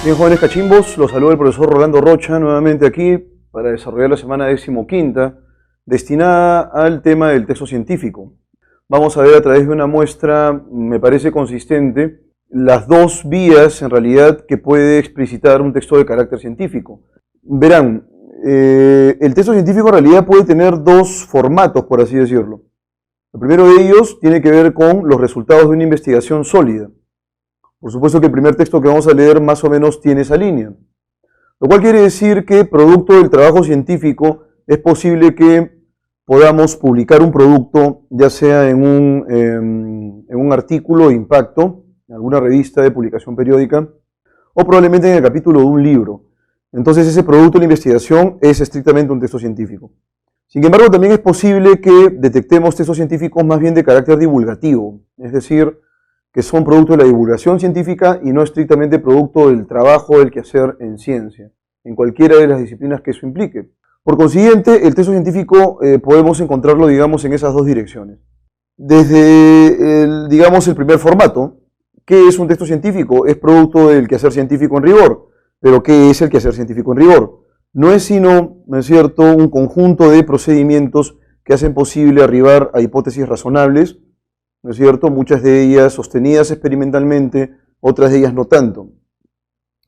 Bien, jóvenes cachimbos, los saluda el profesor Rolando Rocha nuevamente aquí para desarrollar la semana 15ª destinada al tema del texto científico. Vamos a ver a través de una muestra, me parece consistente, las dos vías en realidad que puede explicitar un texto de carácter científico. Verán, el texto científico en realidad puede tener dos formatos, por así decirlo. El primero de ellos tiene que ver con los resultados de una investigación sólida. Por supuesto que el primer texto que vamos a leer más o menos tiene esa línea. Lo cual quiere decir que producto del trabajo científico es posible que podamos publicar un producto, ya sea en un artículo de impacto, en alguna revista de publicación periódica, o probablemente en el capítulo de un libro. Entonces ese producto de la investigación es estrictamente un texto científico. Sin embargo, también es posible que detectemos textos científicos más bien de carácter divulgativo, es decir, que son producto de la divulgación científica y no estrictamente producto del trabajo del quehacer en ciencia, en cualquiera de las disciplinas que eso implique. Por consiguiente, el texto científico podemos encontrarlo, digamos, en esas dos direcciones. Desde, el primer formato, ¿qué es un texto científico? Es producto del quehacer científico en rigor. Pero ¿qué es el quehacer científico en rigor? No es sino, ¿no es cierto?, un conjunto de procedimientos que hacen posible arribar a hipótesis razonables, ¿no es cierto?, muchas de ellas sostenidas experimentalmente, otras de ellas no tanto.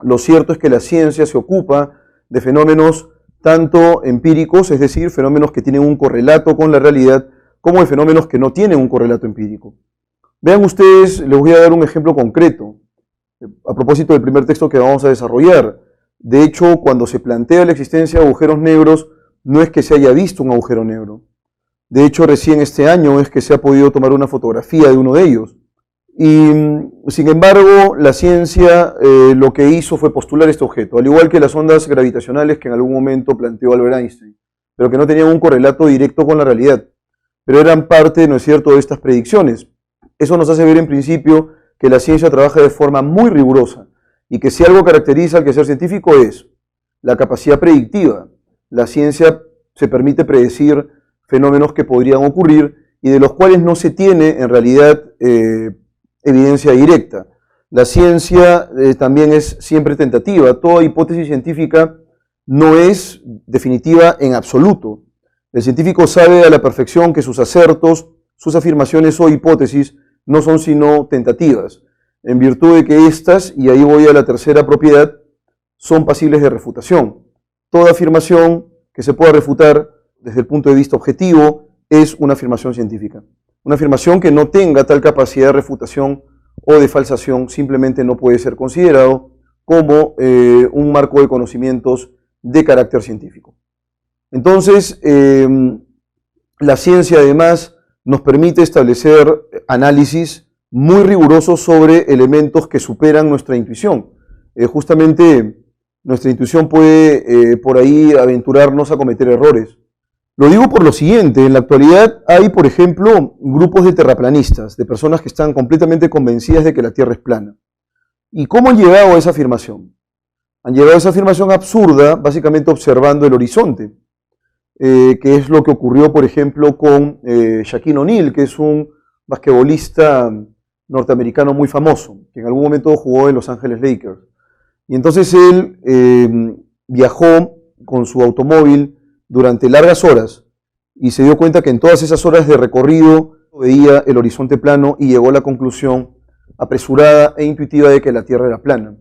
Lo cierto es que la ciencia se ocupa de fenómenos tanto empíricos, es decir, fenómenos que tienen un correlato con la realidad, como de fenómenos que no tienen un correlato empírico. Vean ustedes, les voy a dar un ejemplo concreto, a propósito del primer texto que vamos a desarrollar. De hecho, cuando se plantea la existencia de agujeros negros, no es que se haya visto un agujero negro. De hecho, recién este año es que se ha podido tomar una fotografía de uno de ellos. Y, sin embargo, la ciencia lo que hizo fue postular este objeto, al igual que las ondas gravitacionales que en algún momento planteó Albert Einstein, pero que no tenían un correlato directo con la realidad, pero eran parte, ¿no es cierto?, de estas predicciones. Eso nos hace ver en principio que la ciencia trabaja de forma muy rigurosa y que si algo caracteriza al quehacer científico es la capacidad predictiva. La ciencia se permite predecir fenómenos que podrían ocurrir y de los cuales no se tiene en realidad evidencia directa. La ciencia también es siempre tentativa. Toda hipótesis científica no es definitiva en absoluto. El científico sabe a la perfección que sus acertos, sus afirmaciones o hipótesis no son sino tentativas, en virtud de que éstas, y ahí voy a la tercera propiedad, son pasibles de refutación. Toda afirmación que se pueda refutar desde el punto de vista objetivo es una afirmación científica. Una afirmación que no tenga tal capacidad de refutación o de falsación simplemente no puede ser considerado como un marco de conocimientos de carácter científico. Entonces, la ciencia además nos permite establecer análisis muy rigurosos sobre elementos que superan nuestra intuición. Justamente nuestra intuición puede por ahí aventurarnos a cometer errores. Lo digo por lo siguiente, en la actualidad hay, por ejemplo, grupos de terraplanistas, de personas que están completamente convencidas de que la Tierra es plana. ¿Y cómo han llegado a esa afirmación? Han llegado a esa afirmación absurda, básicamente observando el horizonte, que es lo que ocurrió, por ejemplo, con Shaquille O'Neal, que es un basquetbolista norteamericano muy famoso, que en algún momento jugó en Los Ángeles Lakers. Y entonces él viajó con su automóvil durante largas horas y se dio cuenta que en todas esas horas de recorrido veía el horizonte plano y llegó a la conclusión apresurada e intuitiva de que la Tierra era plana.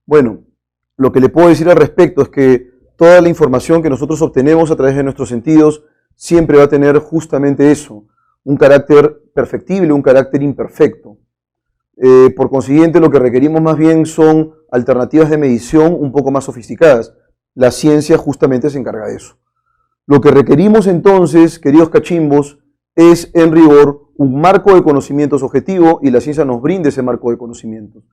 Bueno, lo que le puedo decir al respecto es que toda la información que nosotros obtenemos a través de nuestros sentidos siempre va a tener justamente eso, un carácter perfectible, un carácter imperfecto. Por consiguiente, lo que requerimos más bien son alternativas de medición un poco más sofisticadas. La ciencia justamente se encarga de eso. Lo que requerimos entonces, queridos cachimbos, es en rigor un marco de conocimientos objetivo y la ciencia nos brinda ese marco de conocimientos.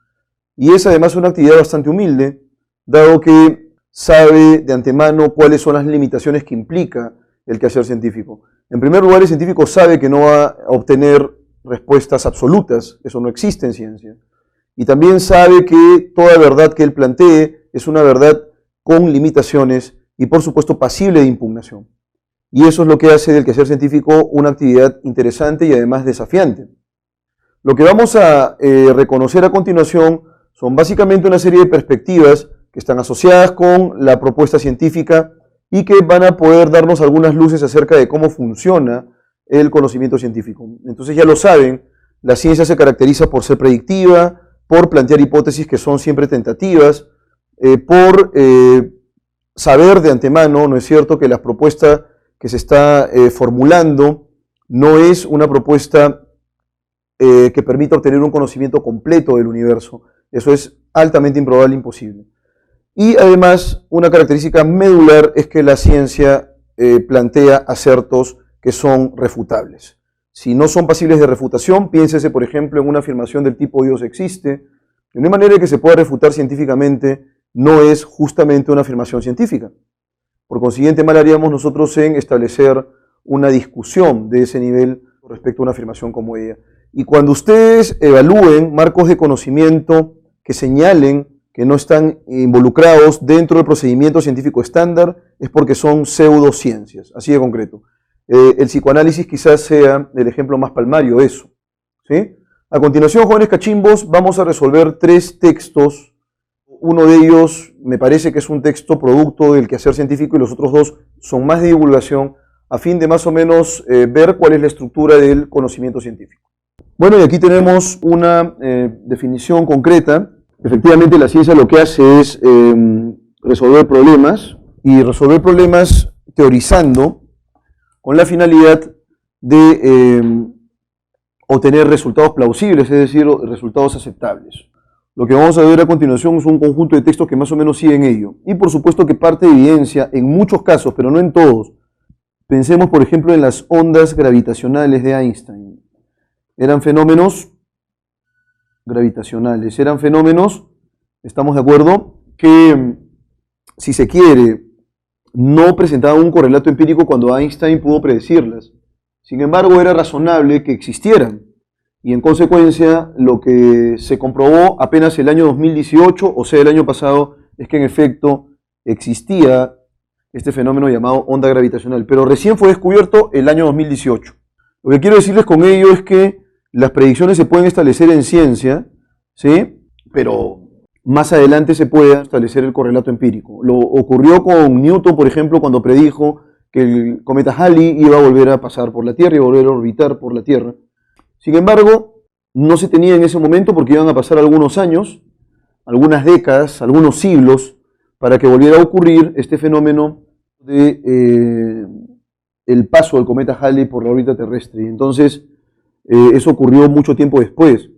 Y es además una actividad bastante humilde, dado que sabe de antemano cuáles son las limitaciones que implica el quehacer científico. En primer lugar, el científico sabe que no va a obtener respuestas absolutas, eso no existe en ciencia. Y también sabe que toda verdad que él plantee es una verdad con limitaciones y por supuesto pasible de impugnación. Y eso es lo que hace del quehacer científico una actividad interesante y además desafiante. Lo que vamos a reconocer a continuación Son básicamente una serie de perspectivas que están asociadas con la propuesta científica y que van a poder darnos algunas luces acerca de cómo funciona el conocimiento científico. Entonces ya lo saben, la ciencia se caracteriza por ser predictiva, por plantear hipótesis que son siempre tentativas, por saber de antemano, ¿no es cierto?, que la propuesta que se está formulando no es una propuesta que permita obtener un conocimiento completo del universo. Eso es altamente improbable e imposible. Y además, una característica medular es que la ciencia plantea acertos que son refutables. Si no son pasibles de refutación, piénsese, por ejemplo, en una afirmación del tipo Dios existe. De una manera que se pueda refutar científicamente no es justamente una afirmación científica. Por consiguiente, mal haríamos nosotros en establecer una discusión de ese nivel respecto a una afirmación como ella. Y cuando ustedes evalúen marcos de conocimiento que señalen que no están involucrados dentro del procedimiento científico estándar, es porque son pseudociencias, así de concreto. El psicoanálisis quizás sea el ejemplo más palmario de eso, ¿sí? A continuación, jóvenes cachimbos, vamos a resolver 3 textos. Uno de ellos me parece que es un texto producto del quehacer científico y los otros 2 son más de divulgación, a fin de más o menos ver cuál es la estructura del conocimiento científico. Bueno, y aquí tenemos una definición concreta. Efectivamente, la ciencia lo que hace es resolver problemas, y resolver problemas teorizando con la finalidad de obtener resultados plausibles, es decir, resultados aceptables. Lo que vamos a ver a continuación es un conjunto de textos que más o menos siguen ello. Y por supuesto que parte de evidencia en muchos casos, pero no en todos. Pensemos, por ejemplo, en las ondas gravitacionales de Einstein. Eran fenómenos gravitacionales, eran fenómenos, estamos de acuerdo, que, si se quiere, no presentaban un correlato empírico cuando Einstein pudo predecirlas. Sin embargo, era razonable que existieran. Y en consecuencia, lo que se comprobó apenas el año 2018, o sea, el año pasado, es que en efecto existía este fenómeno llamado onda gravitacional. Pero recién fue descubierto el año 2018. Lo que quiero decirles con ello es que las predicciones se pueden establecer en ciencia, ¿sí? Pero más adelante se puede establecer el correlato empírico. Lo ocurrió con Newton, por ejemplo, cuando predijo que el cometa Halley iba a volver a pasar por la Tierra y volver a orbitar por la Tierra. Sin embargo, no se tenía en ese momento porque iban a pasar algunos años, algunas décadas, algunos siglos, para que volviera a ocurrir este fenómeno de el paso del cometa Halley por la órbita terrestre. Y entonces, eso ocurrió mucho tiempo después.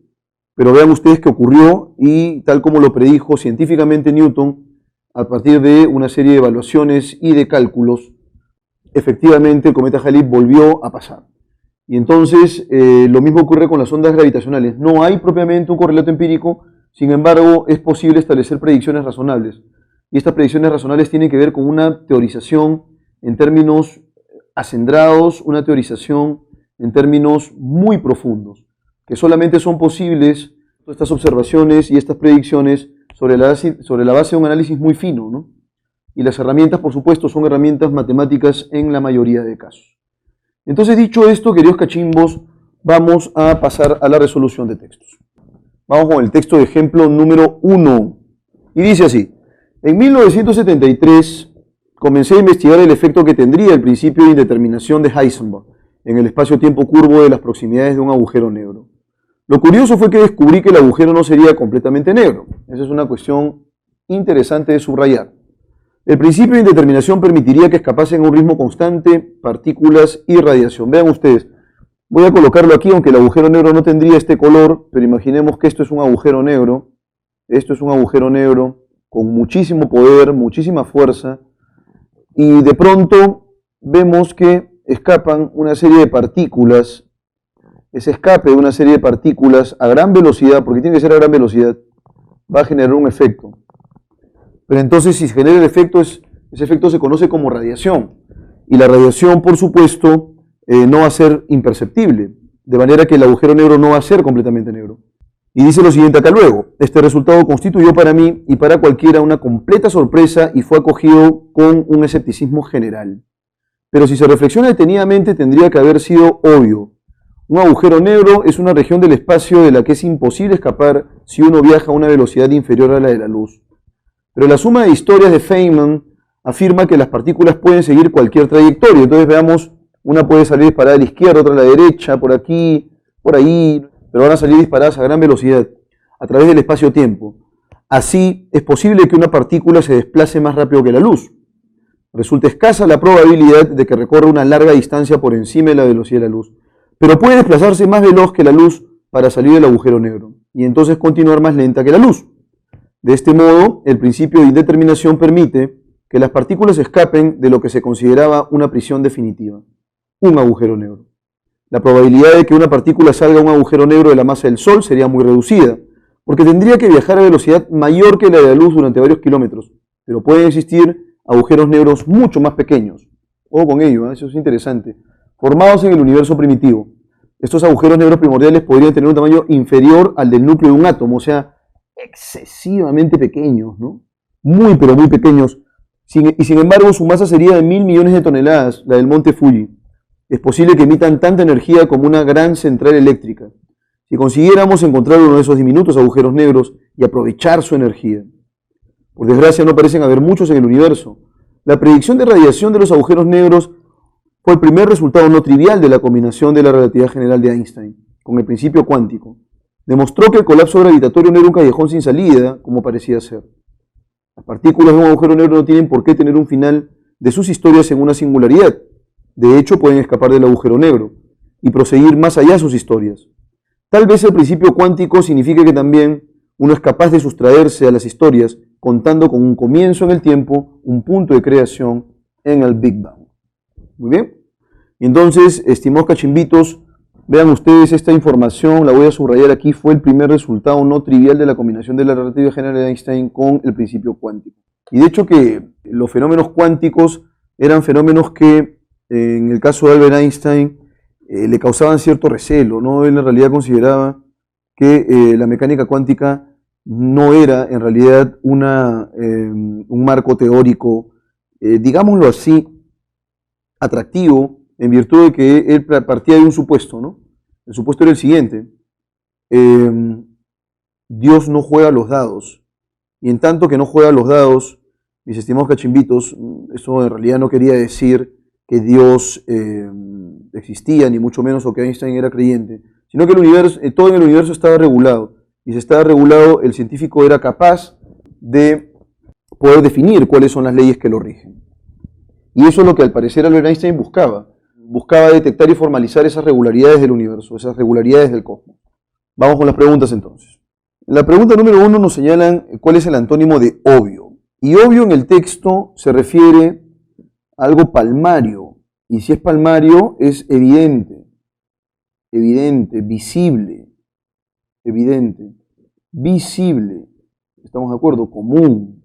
Pero vean ustedes que ocurrió y tal como lo predijo científicamente Newton, a partir de una serie de evaluaciones y de cálculos, efectivamente el cometa Halley volvió a pasar. Y entonces lo mismo ocurre con las ondas gravitacionales. No hay propiamente un correlato empírico, sin embargo es posible establecer predicciones razonables. Y estas predicciones razonables tienen que ver con una teorización en términos acendrados, una teorización en términos muy profundos, que solamente son posibles estas observaciones y estas predicciones sobre la base de un análisis muy fino, ¿no? Y las herramientas, por supuesto, son herramientas matemáticas en la mayoría de casos. Entonces, dicho esto, queridos cachimbos, vamos a pasar a la resolución de textos. Vamos con el texto de ejemplo número 1. Y dice así: en 1973 comencé a investigar el efecto que tendría el principio de indeterminación de Heisenberg en el espacio-tiempo curvo de las proximidades de un agujero negro. Lo curioso fue que descubrí que el agujero no sería completamente negro. Esa es una cuestión interesante de subrayar. El principio de indeterminación permitiría que escapasen a un ritmo constante partículas y radiación. Vean ustedes, voy a colocarlo aquí, aunque el agujero negro no tendría este color, pero imaginemos que esto es un agujero negro. Esto es un agujero negro con muchísimo poder, muchísima fuerza, y de pronto vemos que escapan una serie de partículas. Ese escape de una serie de partículas a gran velocidad, porque tiene que ser a gran velocidad, va a generar un efecto. Pero entonces, si se genera el efecto, ese efecto se conoce como radiación. Y la radiación, por supuesto, no va a ser imperceptible, de manera que el agujero negro no va a ser completamente negro. Y dice lo siguiente acá luego: este resultado constituyó para mí y para cualquiera una completa sorpresa y fue acogido con un escepticismo general. Pero si se reflexiona detenidamente, tendría que haber sido obvio. Un agujero negro es una región del espacio de la que es imposible escapar si uno viaja a una velocidad inferior a la de la luz. Pero la suma de historias de Feynman afirma que las partículas pueden seguir cualquier trayectoria. Entonces veamos, una puede salir disparada a la izquierda, otra a la derecha, por aquí, por ahí, pero van a salir disparadas a gran velocidad a través del espacio-tiempo. Así, es posible que una partícula se desplace más rápido que la luz. Resulta escasa la probabilidad de que recorra una larga distancia por encima de la velocidad de la luz, pero puede desplazarse más veloz que la luz para salir del agujero negro, y entonces continuar más lenta que la luz. De este modo, el principio de indeterminación permite que las partículas escapen de lo que se consideraba una prisión definitiva, un agujero negro. La probabilidad de que una partícula salga a un agujero negro de la masa del Sol sería muy reducida, porque tendría que viajar a velocidad mayor que la de la luz durante varios kilómetros, pero pueden existir agujeros negros mucho más pequeños. Ojo con ello, eso es interesante. Formados en el universo primitivo. Estos agujeros negros primordiales podrían tener un tamaño inferior al del núcleo de un átomo, o sea, excesivamente pequeños, ¿no? Muy, pero muy pequeños. Y sin embargo, su masa sería de 1.000 millones de toneladas, la del monte Fuji. Es posible que emitan tanta energía como una gran central eléctrica. Si consiguiéramos encontrar uno de esos diminutos agujeros negros y aprovechar su energía. Por desgracia, no parecen haber muchos en el universo. La predicción de radiación de los agujeros negros fue el primer resultado no trivial de la combinación de la relatividad general de Einstein con el principio cuántico. Demostró que el colapso gravitatorio no era un callejón sin salida, como parecía ser. Las partículas de un agujero negro no tienen por qué tener un final de sus historias en una singularidad. De hecho, pueden escapar del agujero negro y proseguir más allá de sus historias. Tal vez el principio cuántico signifique que también uno es capaz de sustraerse a las historias contando con un comienzo en el tiempo, un punto de creación en el Big Bang. Muy bien. Entonces, estimados cachimbitos, vean ustedes esta información, la voy a subrayar aquí, fue el primer resultado no trivial de la combinación de la relatividad general de Einstein con el principio cuántico. Y de hecho que los fenómenos cuánticos eran fenómenos que, en el caso de Albert Einstein, le causaban cierto recelo, ¿no? Él en realidad consideraba que la mecánica cuántica no era en realidad un marco teórico, digámoslo así, atractivo, en virtud de que él partía de un supuesto, ¿no? El supuesto era el siguiente: Dios no juega los dados, y en tanto que no juega los dados, mis estimados cachimbitos, eso en realidad no quería decir que Dios existía, ni mucho menos, o que Einstein era creyente, sino que el universo, todo en el universo estaba regulado, y si estaba regulado, el científico era capaz de poder definir cuáles son las leyes que lo rigen. Y eso es lo que al parecer Albert Einstein buscaba. Buscaba detectar y formalizar esas regularidades del universo, esas regularidades del cosmos. Vamos con las preguntas entonces. En la pregunta número 1 nos señalan cuál es el antónimo de obvio. Y obvio en el texto se refiere a algo palmario. Y si es palmario, es evidente. Evidente, visible. Evidente, visible. ¿Estamos de acuerdo? Común.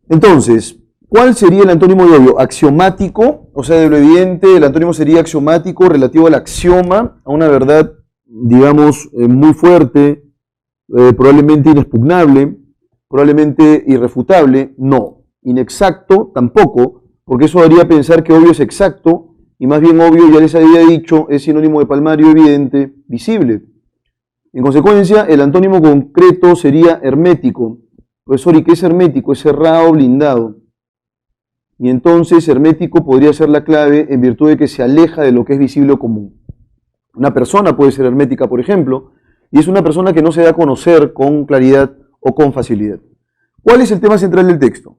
Entonces, ¿cuál sería el antónimo de obvio? Axiomático, o sea, de lo evidente, el antónimo sería axiomático, relativo al axioma, a una verdad, digamos, muy fuerte, probablemente inexpugnable, probablemente irrefutable, no. Inexacto, tampoco, porque eso haría pensar que obvio es exacto, y más bien obvio, ya les había dicho, es sinónimo de palmario, evidente, visible. En consecuencia, el antónimo concreto sería hermético. Profesor, ¿y qué es hermético? Es cerrado, blindado. Y entonces hermético podría ser la clave en virtud de que se aleja de lo que es visible o común. Una persona puede ser hermética, por ejemplo, y es una persona que no se da a conocer con claridad o con facilidad. ¿Cuál es el tema central del texto?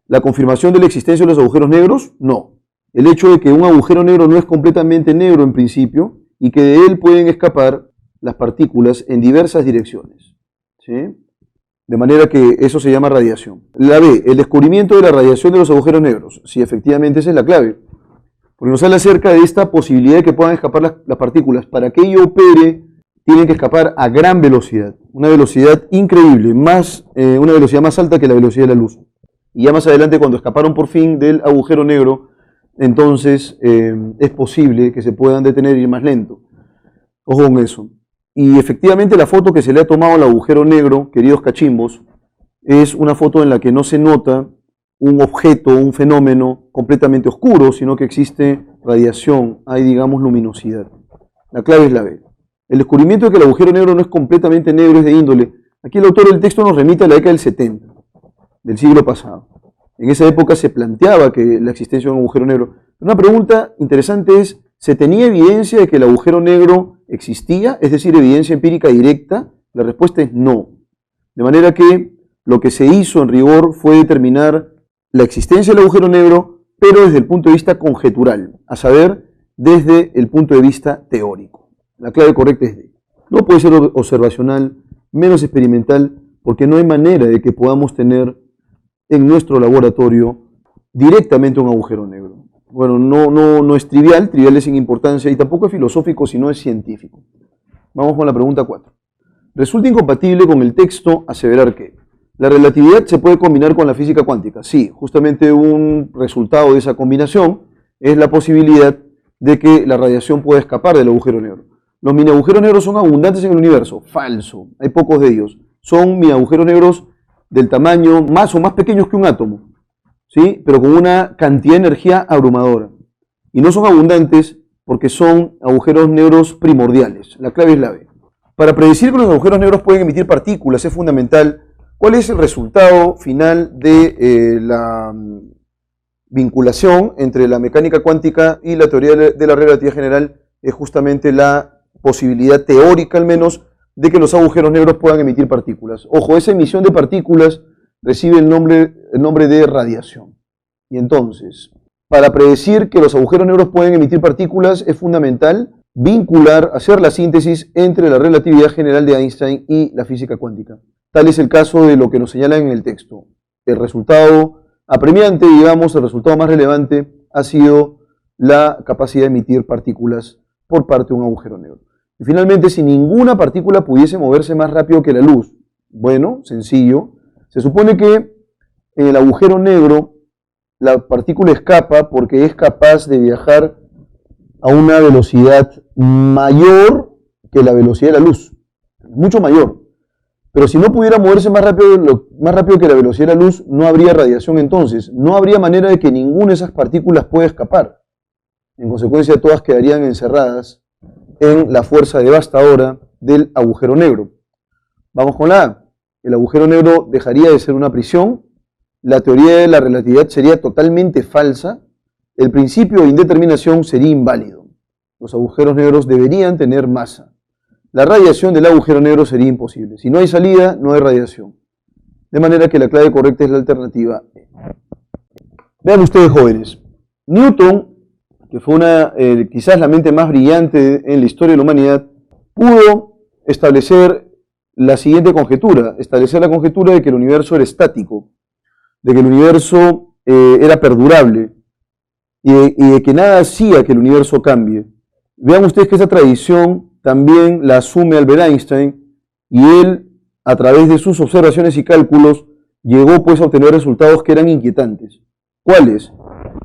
¿La confirmación de la existencia de los agujeros negros? No. El hecho de que un agujero negro no es completamente negro en principio y que de él pueden escapar las partículas en diversas direcciones, ¿sí? De manera que eso se llama radiación. La B, el descubrimiento de la radiación de los agujeros negros. Sí, efectivamente esa es la clave. Porque nos habla acerca de esta posibilidad de que puedan escapar las partículas. Para que ello opere, tienen que escapar a gran velocidad. Una velocidad increíble, una velocidad más alta que la velocidad de la luz. Y ya más adelante, cuando escaparon por fin del agujero negro, entonces es posible que se puedan detener y ir más lento. Ojo con eso. Y efectivamente la foto que se le ha tomado al agujero negro, queridos cachimbos, es una foto en la que no se nota un objeto, un fenómeno completamente oscuro, sino que existe radiación, hay, digamos, luminosidad. La clave es la B. El descubrimiento de que el agujero negro no es completamente negro es de índole. Aquí el autor del texto nos remite a la década del 70, del siglo pasado. En esa época se planteaba que la existencia de un agujero negro. Una pregunta interesante es, ¿se tenía evidencia de que el agujero negro existía? Es decir, evidencia empírica directa. La respuesta es no. De manera que lo que se hizo en rigor fue determinar la existencia del agujero negro, pero desde el punto de vista conjetural, a saber, desde el punto de vista teórico. La clave correcta es D. No puede ser observacional, menos experimental, porque no hay manera de que podamos tener en nuestro laboratorio directamente un agujero negro. Bueno, no es trivial, trivial es sin importancia, y tampoco es filosófico, sino es científico. Vamos con la pregunta 4. Resulta incompatible con el texto aseverar que la relatividad se puede combinar con la física cuántica. Sí, justamente un resultado de esa combinación es la posibilidad de que la radiación pueda escapar del agujero negro. Los mini agujeros negros son abundantes en el universo. Falso, hay pocos de ellos. Son mini agujeros negros del tamaño más o más pequeños que un átomo, ¿sí? Pero con una cantidad de energía abrumadora. Y no son abundantes porque son agujeros negros primordiales. La clave es la B. Para predecir que los agujeros negros pueden emitir partículas es fundamental cuál es el resultado final de la vinculación entre la mecánica cuántica y la teoría de la relatividad general. Es justamente la posibilidad teórica al menos de que los agujeros negros puedan emitir partículas. Ojo, esa emisión de partículas recibe el nombre de radiación. Y entonces, para predecir que los agujeros negros pueden emitir partículas es fundamental vincular, hacer la síntesis entre la relatividad general de Einstein y la física cuántica. Tal es el caso de lo que nos señala en el texto. El resultado apremiante, digamos, el resultado más relevante ha sido la capacidad de emitir partículas por parte de un agujero negro. Y finalmente, si ninguna partícula pudiese moverse más rápido que la luz, bueno, sencillo, se supone que en el agujero negro la partícula escapa porque es capaz de viajar a una velocidad mayor que la velocidad de la luz, mucho mayor. Pero si no pudiera moverse más rápido que la velocidad de la luz, no habría radiación entonces, no habría manera de que ninguna de esas partículas pueda escapar. En consecuencia, todas quedarían encerradas en la fuerza devastadora del agujero negro. Vamos con la A. El agujero negro dejaría de ser una prisión, la teoría de la relatividad sería totalmente falsa, el principio de indeterminación sería inválido. Los agujeros negros deberían tener masa. La radiación del agujero negro sería imposible. Si no hay salida, no hay radiación. De manera que la clave correcta es la alternativa E. Vean ustedes, jóvenes. Newton, que fue quizás la mente más brillante en la historia de la humanidad, pudo establecer la siguiente conjetura, establecer la conjetura de que el universo era estático, de que el universo era perdurable y de que nada hacía que el universo cambie. Vean ustedes que esa tradición también la asume Albert Einstein y él, a través de sus observaciones y cálculos, llegó pues a obtener resultados que eran inquietantes. ¿Cuáles?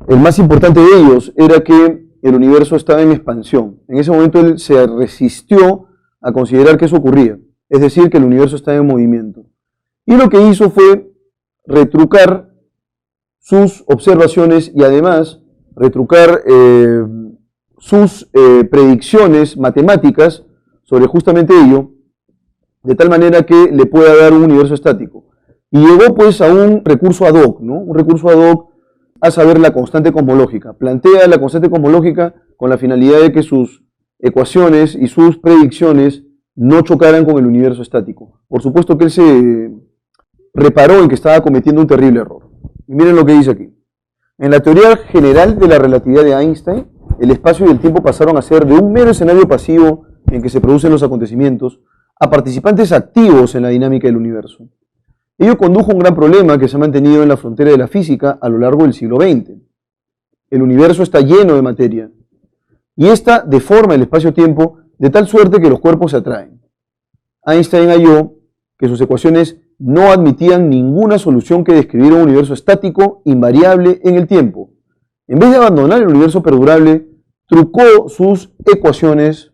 El más importante de ellos era que el universo estaba en expansión. En ese momento él se resistió a considerar que eso ocurría, es decir, que el universo estaba en movimiento. Y lo que hizo fue retrucar sus observaciones y además retrucar sus predicciones matemáticas sobre justamente ello, de tal manera que le pueda dar un universo estático. Y llegó pues a un recurso ad hoc, ¿no? Un recurso ad hoc a saber la constante cosmológica. Plantea la constante cosmológica con la finalidad de que sus ecuaciones y sus predicciones no chocaran con el universo estático. Por supuesto que él se reparó en que estaba cometiendo un terrible error. Y miren lo que dice aquí. En la teoría general de la relatividad de Einstein, el espacio y el tiempo pasaron a ser de un mero escenario pasivo en que se producen los acontecimientos a participantes activos en la dinámica del universo. Ello condujo a un gran problema que se ha mantenido en la frontera de la física a lo largo del siglo XX. El universo está lleno de materia y esta deforma el espacio-tiempo de tal suerte que los cuerpos se atraen. Einstein halló que sus ecuaciones no admitían ninguna solución que describiera un universo estático, invariable en el tiempo. En vez de abandonar el universo perdurable, trucó sus ecuaciones,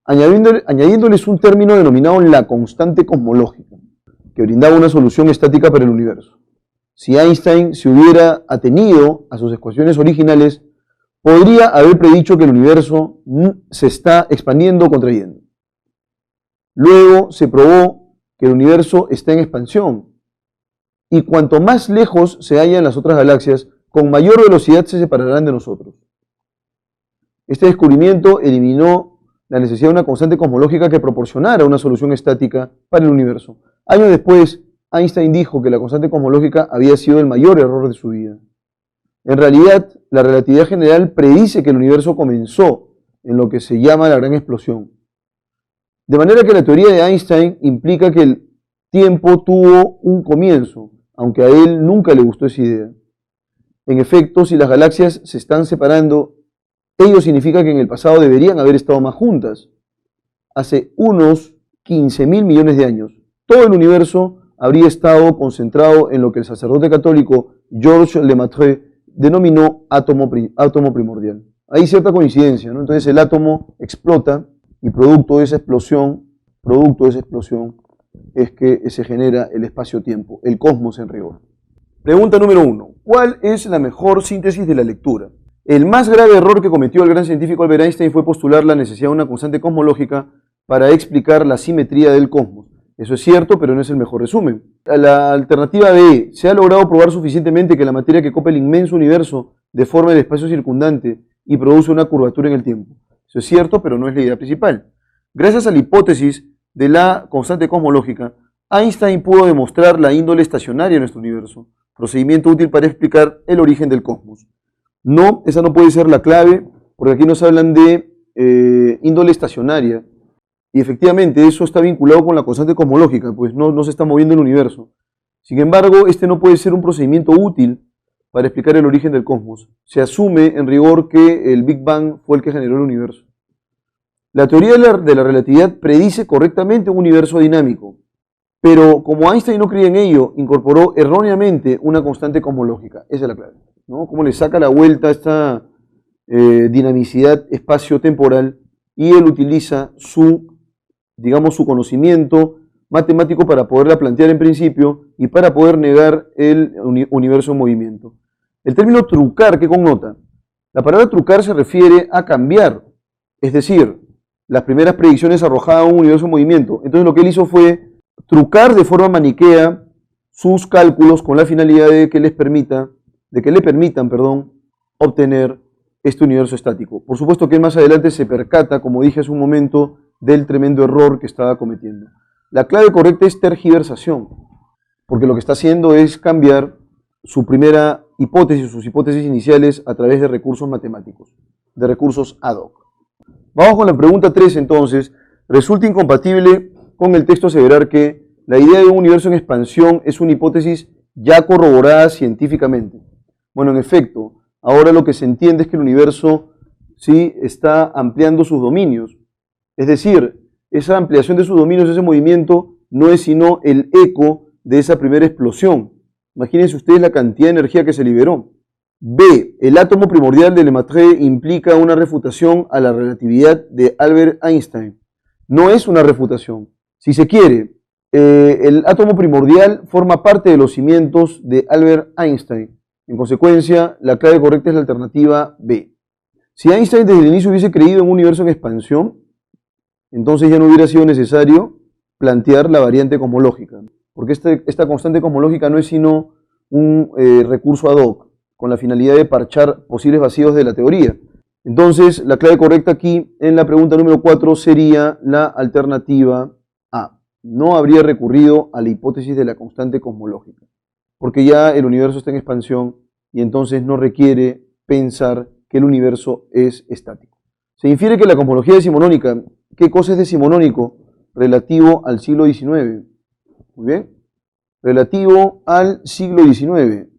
añadiéndoles un término denominado la constante cosmológica, que brindaba una solución estática para el universo. Si Einstein se hubiera atenido a sus ecuaciones originales, podría haber predicho que el universo se está expandiendo o contrayendo. Luego se probó que el universo está en expansión. Y cuanto más lejos se hallan las otras galaxias, con mayor velocidad se separarán de nosotros. Este descubrimiento eliminó la necesidad de una constante cosmológica que proporcionara una solución estática para el universo. Años después, Einstein dijo que la constante cosmológica había sido el mayor error de su vida. En realidad, la relatividad general predice que el universo comenzó en lo que se llama la gran explosión. De manera que la teoría de Einstein implica que el tiempo tuvo un comienzo, aunque a él nunca le gustó esa idea. En efecto, si las galaxias se están separando, ello significa que en el pasado deberían haber estado más juntas. Hace unos 15.000 millones de años, todo el universo habría estado concentrado en lo que el sacerdote católico Georges Lemaitre denominó átomo primordial. Hay cierta coincidencia, ¿no? Entonces el átomo explota y producto de esa explosión es que se genera el espacio-tiempo, el cosmos en rigor. Pregunta número 1. ¿Cuál es la mejor síntesis de la lectura? El más grave error que cometió el gran científico Albert Einstein fue postular la necesidad de una constante cosmológica para explicar la simetría del cosmos. Eso es cierto, pero no es el mejor resumen. La alternativa B. Se ha logrado probar suficientemente que la materia que copa el inmenso universo deforma el espacio circundante y produce una curvatura en el tiempo. Eso es cierto, pero no es la idea principal. Gracias a la hipótesis de la constante cosmológica, Einstein pudo demostrar la índole estacionaria de nuestro universo, procedimiento útil para explicar el origen del cosmos. No, esa no puede ser la clave, porque aquí nos hablan de índole estacionaria, y efectivamente eso está vinculado con la constante cosmológica, pues no se está moviendo el universo. Sin embargo, este no puede ser un procedimiento útil para explicar el origen del cosmos. Se asume en rigor que el Big Bang fue el que generó el universo. La teoría de la relatividad predice correctamente un universo dinámico, pero como Einstein no creía en ello, incorporó erróneamente una constante cosmológica. Esa es la clave, ¿no? Cómo le saca la vuelta a esta dinamicidad espacio-temporal y él utiliza su conocimiento matemático para poderla plantear en principio y para poder negar el universo en movimiento. El término trucar, ¿qué connota? La palabra trucar se refiere a cambiar, es decir, las primeras predicciones arrojaban un universo en movimiento. Entonces lo que él hizo fue trucar de forma maniquea sus cálculos con la finalidad de que le permitan, obtener este universo estático. Por supuesto que más adelante se percata, como dije hace un momento, del tremendo error que estaba cometiendo. La clave correcta es tergiversación, porque lo que está haciendo es cambiar su primera hipótesis, sus hipótesis iniciales a través de recursos matemáticos, de recursos ad hoc. Vamos con la pregunta 3 entonces. Resulta incompatible con el texto aseverar que la idea de un universo en expansión es una hipótesis ya corroborada científicamente. Bueno, en efecto, ahora lo que se entiende es que el universo sí está ampliando sus dominios. Es decir, esa ampliación de sus dominios, ese movimiento, no es sino el eco de esa primera explosión. Imagínense ustedes la cantidad de energía que se liberó. B. El átomo primordial de Lemaitre implica una refutación a la relatividad de Albert Einstein. No es una refutación. Si se quiere, el átomo primordial forma parte de los cimientos de Albert Einstein. En consecuencia, la clave correcta es la alternativa B. Si Einstein desde el inicio hubiese creído en un universo en expansión, entonces ya no hubiera sido necesario plantear la variante cosmológica, porque esta constante cosmológica no es sino un recurso ad hoc, con la finalidad de parchar posibles vacíos de la teoría. Entonces, la clave correcta aquí en la pregunta número 4 sería la alternativa A. No habría recurrido a la hipótesis de la constante cosmológica, porque ya el universo está en expansión y entonces no requiere pensar que el universo es estático. Se infiere que la cosmología decimonónica, ¿qué cosa es decimonónico? Relativo al siglo XIX. Muy bien. Relativo al siglo XIX.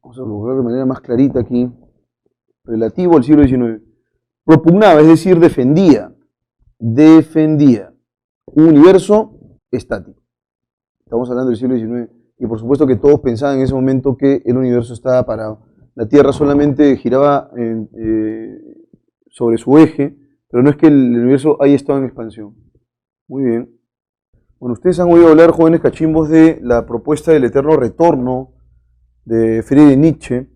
Vamos a colocar de manera más clarita aquí. Relativo al siglo XIX. Propugnaba, es decir, defendía un universo estático. Estamos hablando del siglo XIX. Y por supuesto que todos pensaban en ese momento que el universo estaba parado. La Tierra solamente giraba sobre su eje, pero no es que el universo haya estado en expansión. Muy bien. Bueno, ustedes han oído hablar, jóvenes cachimbos, de la propuesta del eterno retorno de Friedrich Nietzsche.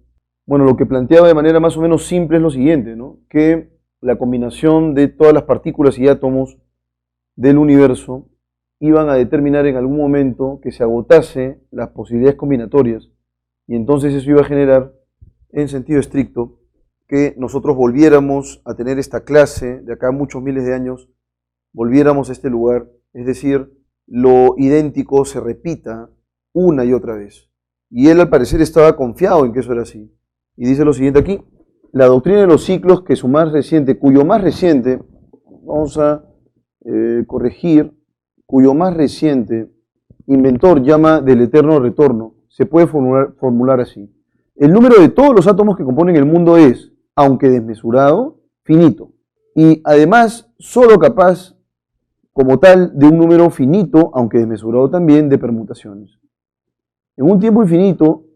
Bueno, lo que planteaba de manera más o menos simple es lo siguiente, ¿no? Que la combinación de todas las partículas y átomos del universo iban a determinar en algún momento que se agotase las posibilidades combinatorias y entonces eso iba a generar, en sentido estricto, que nosotros volviéramos a tener esta clase de acá a muchos miles de años, volviéramos a este lugar, es decir, lo idéntico se repita una y otra vez. Y él al parecer estaba confiado en que eso era así. Y dice lo siguiente aquí: la doctrina de los ciclos, que su más reciente, cuyo más reciente, vamos a corregir, cuyo más reciente inventor llama del eterno retorno, se puede formular así. El número de todos los átomos que componen el mundo es, aunque desmesurado, finito. Y además, solo capaz, como tal, de un número finito, aunque desmesurado también, de permutaciones. En un tiempo infinito,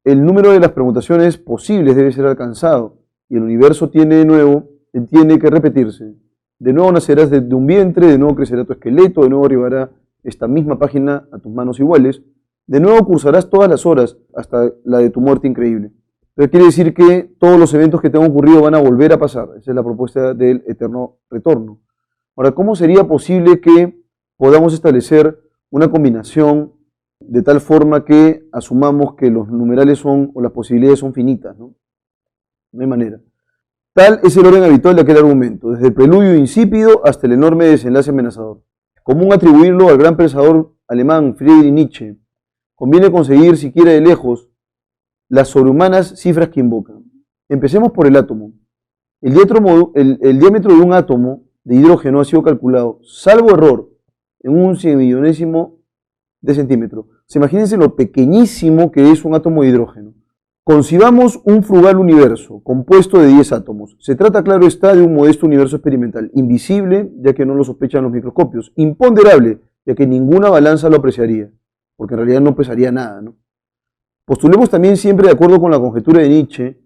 el número de las permutaciones posibles debe ser alcanzado y el universo tiene que repetirse. De nuevo nacerás de un vientre, de nuevo crecerá tu esqueleto, de nuevo arribará esta misma página a tus manos iguales, de nuevo cursarás todas las horas hasta la de tu muerte increíble. Pero quiere decir que todos los eventos que te han ocurrido van a volver a pasar. Esa es la propuesta del eterno retorno. Ahora, ¿cómo sería posible que podamos establecer una combinación de tal forma que asumamos que los numerales son, o las posibilidades son finitas? No hay manera. Tal es el orden habitual de aquel argumento, desde el preludio insípido hasta el enorme desenlace amenazador. Es común atribuirlo al gran pensador alemán Friedrich Nietzsche. Conviene conseguir, siquiera de lejos, las sobrehumanas cifras que invocan. Empecemos por el átomo. El diámetro de un átomo de hidrógeno ha sido calculado, salvo error, en un 100.000.000º de centímetro. Imagínense lo pequeñísimo que es un átomo de hidrógeno. Concibamos un frugal universo compuesto de 10 átomos. Se trata, claro está, de un modesto universo experimental, invisible, ya que no lo sospechan los microscopios, imponderable, ya que ninguna balanza lo apreciaría, porque en realidad no pesaría nada, ¿no? Postulemos también, siempre de acuerdo con la conjetura de Nietzsche,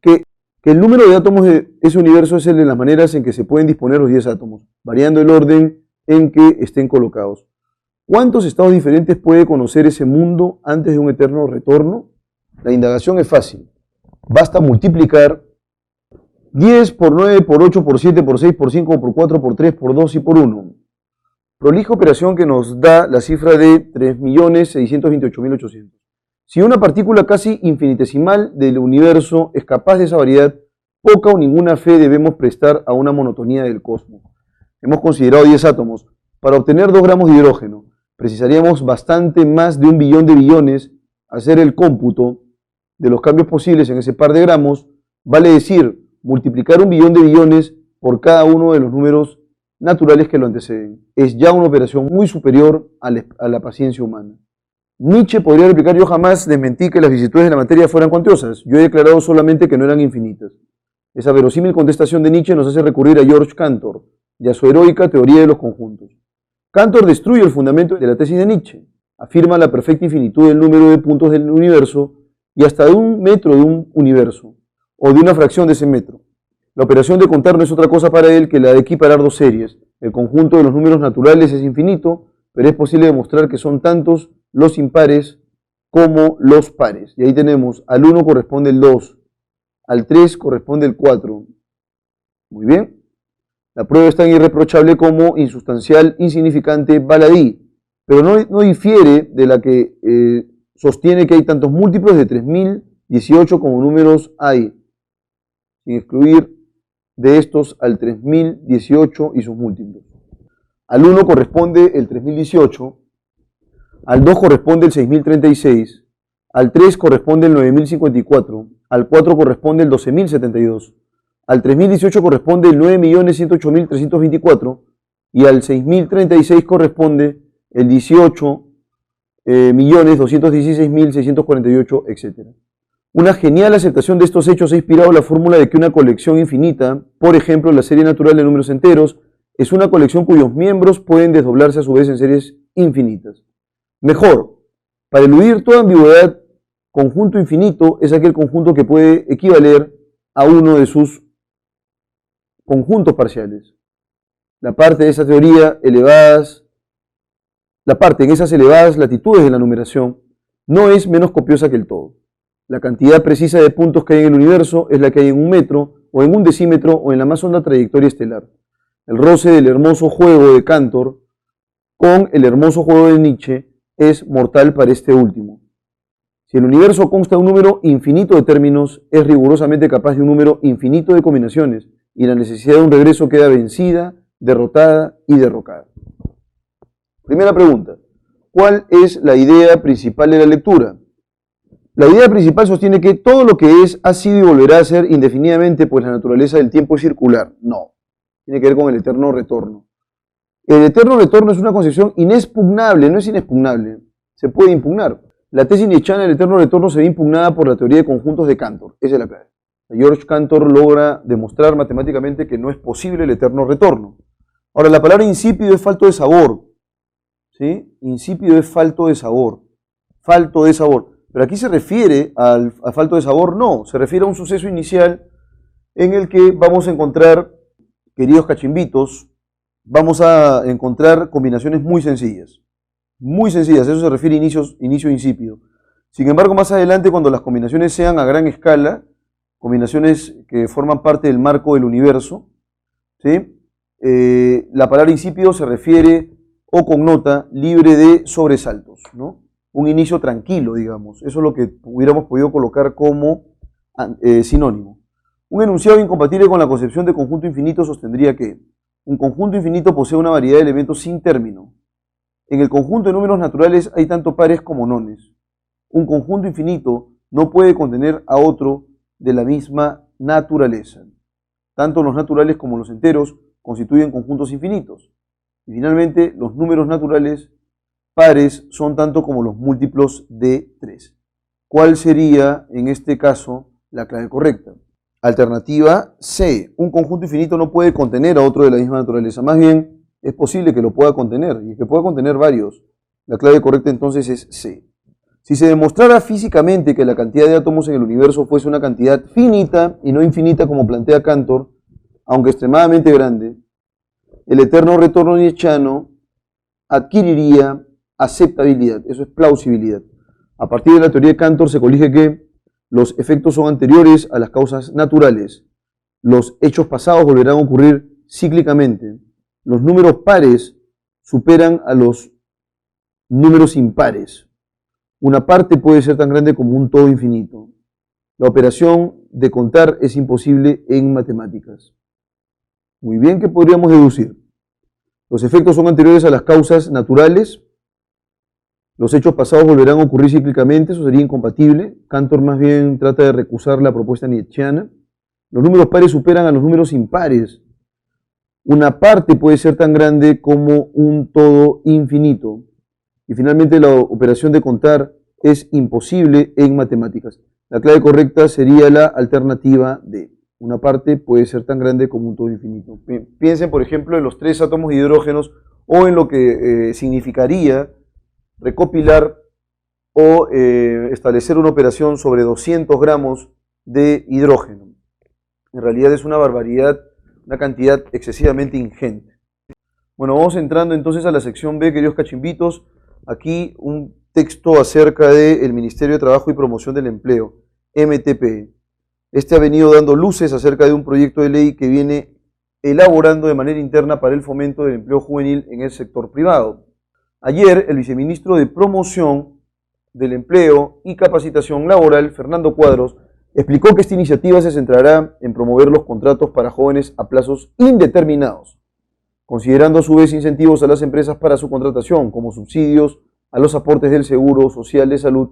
que el número de átomos de ese universo es el de las maneras en que se pueden disponer los 10 átomos, variando el orden en que estén colocados. ¿Cuántos estados diferentes puede conocer ese mundo antes de un eterno retorno? La indagación es fácil. Basta multiplicar 10 por 9, por 8, por 7, por 6, por 5, por 4, por 3, por 2 y por 1. Prolija operación que nos da la cifra de 3.628.800. Si una partícula casi infinitesimal del universo es capaz de esa variedad, poca o ninguna fe debemos prestar a una monotonía del cosmos. Hemos considerado 10 átomos. Para obtener 2 gramos de hidrógeno, precisaríamos bastante más de 1 billón de billones. Hacer el cómputo de los cambios posibles en ese par de gramos, vale decir, multiplicar 1 billón de billones por cada uno de los números naturales que lo anteceden. Es ya una operación muy superior a la paciencia humana. Nietzsche podría replicar: yo jamás desmentí que las vicisitudes de la materia fueran cuantiosas, yo he declarado solamente que no eran infinitas. Esa verosímil contestación de Nietzsche nos hace recurrir a George Cantor y a su heroica teoría de los conjuntos. Cantor destruye el fundamento de la tesis de Nietzsche, afirma la perfecta infinitud del número de puntos del universo y hasta de 1 metro de un universo, o de una fracción de ese metro. La operación de contar no es otra cosa para él que la de equiparar 2 series. El conjunto de los números naturales es infinito, pero es posible demostrar que son tantos los impares como los pares. Y ahí tenemos, al 1 corresponde el 2, al 3 corresponde el 4. Muy bien. La prueba es tan irreprochable como insustancial, insignificante, baladí, pero no difiere de la que sostiene que hay tantos múltiplos de 3018 como números hay, sin excluir de estos al 3018 y sus múltiplos. Al 1 corresponde el 3018, al 2 corresponde el 6036, al 3 corresponde el 9054, al 4 corresponde el 12072, al 3018 corresponde el 9.108.324 y al 6036 corresponde el 18.216.648, etc. Una genial aceptación de estos hechos ha inspirado la fórmula de que una colección infinita, por ejemplo la serie natural de números enteros, es una colección cuyos miembros pueden desdoblarse a su vez en series infinitas. Mejor, para eludir toda ambigüedad, conjunto infinito es aquel conjunto que puede equivaler a uno de sus conjuntos parciales. La parte en esas elevadas latitudes de la numeración no es menos copiosa que el todo. La cantidad precisa de puntos que hay en el universo es la que hay en un metro, o en un decímetro, o en la más honda trayectoria estelar. El roce del hermoso juego de Cantor con el hermoso juego de Nietzsche es mortal para este último. Si el universo consta de un número infinito de términos, es rigurosamente capaz de un número infinito de combinaciones, y la necesidad de un regreso queda vencida, derrotada y derrocada. Primera pregunta. ¿Cuál es la idea principal de la lectura? La idea principal sostiene que todo lo que es, ha sido y volverá a ser indefinidamente, pues la naturaleza del tiempo es circular. No, tiene que ver con el eterno retorno. El eterno retorno es una concepción inexpugnable, no es inexpugnable, se puede impugnar. La tesis nietzscheana del eterno retorno se ve impugnada por la teoría de conjuntos de Cantor, esa es la clave. George Cantor logra demostrar matemáticamente que no es posible el eterno retorno. Ahora, la palabra insípido es falto de sabor, ¿sí? Insípido es falto de sabor, falto de sabor. Pero aquí se refiere al falto de sabor, no, se refiere a un suceso inicial en el que vamos a encontrar, queridos cachimbitos, vamos a encontrar combinaciones muy sencillas. Muy sencillas, eso se refiere a inicio insípido. Sin embargo, más adelante, cuando las combinaciones sean a gran escala, combinaciones que forman parte del marco del universo, ¿sí? La palabra insípido se refiere o connota libre de sobresaltos, ¿no? Un inicio tranquilo, digamos. Eso es lo que hubiéramos podido colocar como sinónimo. Un enunciado incompatible con la concepción de conjunto infinito sostendría que un conjunto infinito posee una variedad de elementos sin término. En el conjunto de números naturales hay tanto pares como nones. Un conjunto infinito no puede contener a otro de la misma naturaleza. Tanto los naturales como los enteros constituyen conjuntos infinitos. Y finalmente, los números naturales pares son tanto como los múltiplos de 3. ¿Cuál sería, en este caso, la clave correcta? Alternativa C. Un conjunto infinito no puede contener a otro de la misma naturaleza. Más bien, es posible que lo pueda contener, y que pueda contener varios. La clave correcta entonces es C. Si se demostrara físicamente que la cantidad de átomos en el universo fuese una cantidad finita y no infinita como plantea Cantor, aunque extremadamente grande, el eterno retorno nietzscheano adquiriría aceptabilidad, eso es plausibilidad. A partir de la teoría de Cantor se colige que los efectos son anteriores a las causas naturales. Los hechos pasados volverán a ocurrir cíclicamente. Los números pares superan a los números impares. Una parte puede ser tan grande como un todo infinito. La operación de contar es imposible en matemáticas. Muy bien, ¿qué podríamos deducir? Los efectos son anteriores a las causas naturales. Los hechos pasados volverán a ocurrir cíclicamente, eso sería incompatible. Cantor más bien trata de recusar la propuesta nietzscheana. Los números pares superan a los números impares. Una parte puede ser tan grande como un todo infinito. Y finalmente la operación de contar es imposible en matemáticas. La clave correcta sería la alternativa D. Una parte puede ser tan grande como un todo infinito. Piensen, por ejemplo, en los 3 átomos de hidrógenos o en lo que significaría recopilar o establecer una operación sobre 200 gramos de hidrógeno. En realidad es una barbaridad, una cantidad excesivamente ingente. Bueno, vamos entrando entonces a la sección B, queridos cachimbitos. Aquí un texto acerca del Ministerio de Trabajo y Promoción del Empleo, MTP. Este ha venido dando luces acerca de un proyecto de ley que viene elaborando de manera interna para el fomento del empleo juvenil en el sector privado. Ayer, el viceministro de Promoción del Empleo y Capacitación Laboral, Fernando Cuadros, explicó que esta iniciativa se centrará en promover los contratos para jóvenes a plazos indeterminados, considerando a su vez incentivos a las empresas para su contratación, como subsidios a los aportes del Seguro Social de Salud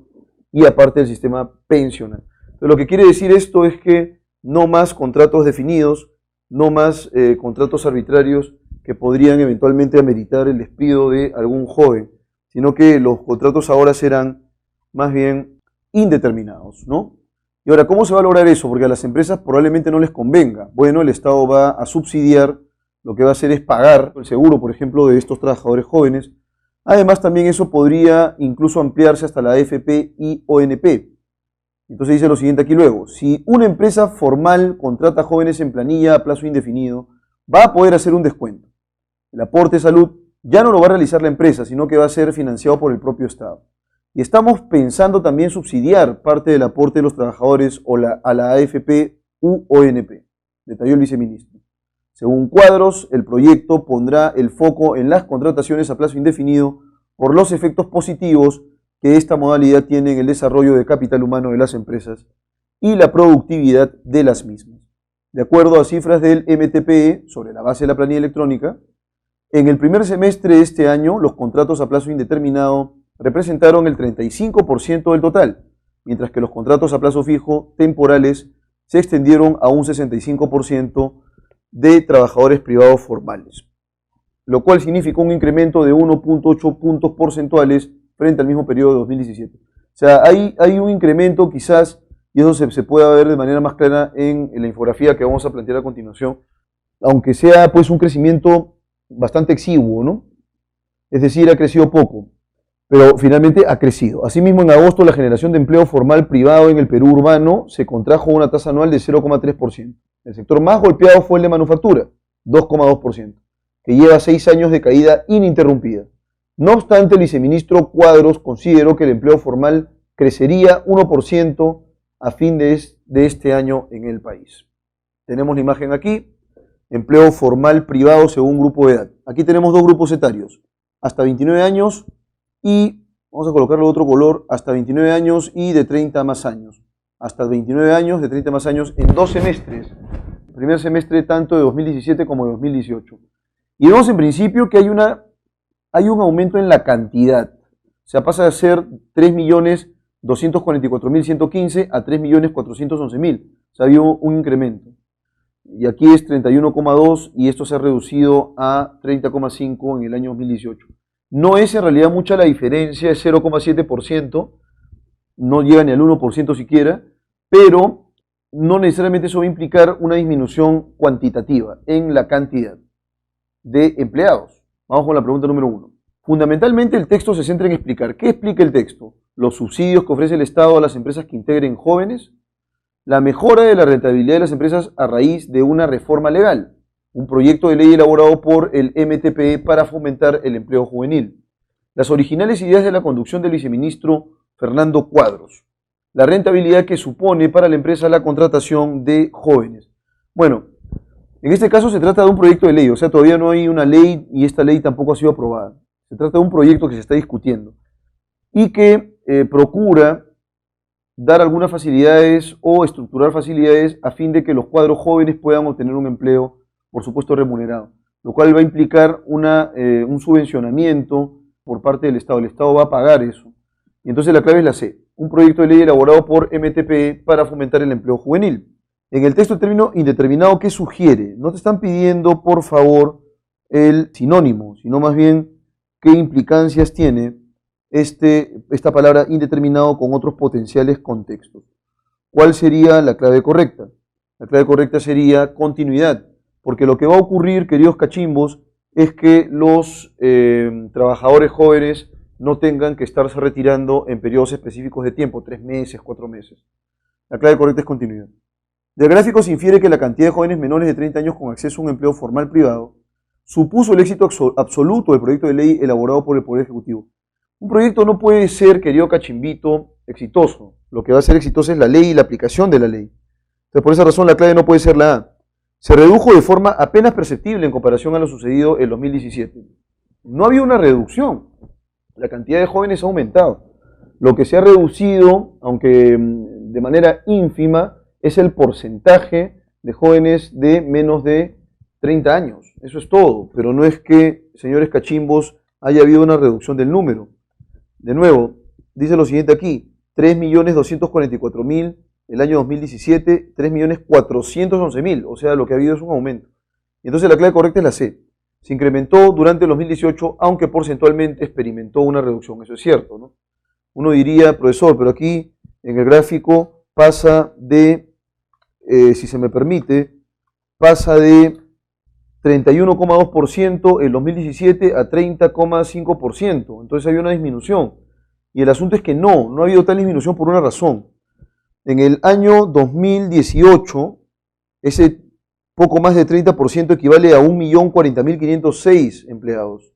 y aparte del sistema pensional. Entonces, lo que quiere decir esto es que no más contratos definidos, no más contratos arbitrarios que podrían eventualmente ameritar el despido de algún joven, sino que los contratos ahora serán más bien indeterminados, ¿no? Y ahora, ¿cómo se va a lograr eso? Porque a las empresas probablemente no les convenga. Bueno, el Estado va a subsidiar, lo que va a hacer es pagar el seguro, por ejemplo, de estos trabajadores jóvenes. Además, también eso podría incluso ampliarse hasta la AFP y ONP. Entonces dice lo siguiente aquí luego: si una empresa formal contrata jóvenes en planilla a plazo indefinido, va a poder hacer un descuento. El aporte de salud ya no lo va a realizar la empresa, sino que va a ser financiado por el propio Estado. Y estamos pensando también subsidiar parte del aporte de los trabajadores a la AFP u ONP, detalló el viceministro. Según Cuadros, el proyecto pondrá el foco en las contrataciones a plazo indefinido por los efectos positivos que esta modalidad tiene en el desarrollo de capital humano de las empresas y la productividad de las mismas. De acuerdo a cifras del MTPE, sobre la base de la planilla electrónica, en el primer semestre de este año, los contratos a plazo indeterminado representaron el 35% del total, mientras que los contratos a plazo fijo temporales se extendieron a un 65% de trabajadores privados formales, lo cual significó un incremento de 1.8 puntos porcentuales frente al mismo periodo de 2017. O sea, hay un incremento quizás, y eso se puede ver de manera más clara en la infografía que vamos a plantear a continuación, aunque sea pues un crecimiento bastante exiguo, ¿no? Es decir, ha crecido poco, pero finalmente ha crecido. Asimismo, en agosto la generación de empleo formal privado en el Perú urbano se contrajo a una tasa anual de 0,3%. El sector más golpeado fue el de manufactura, 2,2%, que lleva 6 años de caída ininterrumpida. No obstante, el viceministro Cuadros consideró que el empleo formal crecería 1% a fin de este año en el país. Tenemos la imagen aquí, empleo formal privado según grupo de edad. Aquí tenemos dos grupos etarios, hasta 29 años y, vamos a colocarlo de otro color, hasta 29 años y de 30 más años. Hasta 29 años, de 30 más años, en 2 semestres. El primer semestre tanto de 2017 como de 2018. Y vemos en principio que hay un aumento en la cantidad. O sea, pasa de ser 3.244.115 a 3.411.000. O sea, había un incremento. Y aquí es 31,2 y esto se ha reducido a 30,5 en el año 2018. No es en realidad mucha la diferencia, es 0,7%. No llega ni al 1% siquiera, pero no necesariamente eso va a implicar una disminución cuantitativa en la cantidad de empleados. Vamos con la pregunta número 1. Fundamentalmente el texto se centra en explicar. ¿Qué explica el texto? Los subsidios que ofrece el Estado a las empresas que integren jóvenes, la mejora de la rentabilidad de las empresas a raíz de una reforma legal, un proyecto de ley elaborado por el MTPE para fomentar el empleo juvenil, las originales ideas de la conducción del viceministro Fernando Cuadros, la rentabilidad que supone para la empresa la contratación de jóvenes. Bueno, en este caso se trata de un proyecto de ley, o sea, todavía no hay una ley y esta ley tampoco ha sido aprobada. Se trata de un proyecto que se está discutiendo y que procura dar algunas facilidades o estructurar facilidades a fin de que los cuadros jóvenes puedan obtener un empleo, por supuesto, remunerado, lo cual va a implicar un subvencionamiento por parte del Estado. El Estado va a pagar eso. Y entonces la clave es la C, un proyecto de ley elaborado por MTPE para fomentar el empleo juvenil. En el texto de término indeterminado, ¿qué sugiere? No te están pidiendo, por favor, el sinónimo, sino más bien qué implicancias tiene esta palabra indeterminado con otros potenciales contextos. ¿Cuál sería la clave correcta? La clave correcta sería continuidad, porque lo que va a ocurrir, queridos cachimbos, es que los trabajadores jóvenes no tengan que estarse retirando en periodos específicos de tiempo, 3 meses, 4 meses. La clave correcta es continuidad. Del gráfico se infiere que la cantidad de jóvenes menores de 30 años con acceso a un empleo formal privado supuso el éxito absoluto del proyecto de ley elaborado por el Poder Ejecutivo. Un proyecto no puede ser, querido cachimbito, exitoso. Lo que va a ser exitoso es la ley y la aplicación de la ley. Entonces, por esa razón, la clave no puede ser la A. Se redujo de forma apenas perceptible en comparación a lo sucedido en 2017. No había una reducción. La cantidad de jóvenes ha aumentado. Lo que se ha reducido, aunque de manera ínfima, es el porcentaje de jóvenes de menos de 30 años. Eso es todo, pero no es que, señores cachimbos, haya habido una reducción del número. De nuevo, dice lo siguiente aquí, 3.244.000 el año 2017, 3.411.000, o sea, lo que ha habido es un aumento. Y entonces la clave correcta es la C. Se incrementó durante el 2018, aunque porcentualmente experimentó una reducción. Eso es cierto, ¿no? Uno diría, profesor, pero aquí en el gráfico pasa de, si se me permite, pasa de 31,2% en 2017 a 30,5%. Entonces hay una disminución. Y el asunto es que no ha habido tal disminución por una razón. En el año 2018, ese poco más de 30% equivale a 1.040.506 empleados.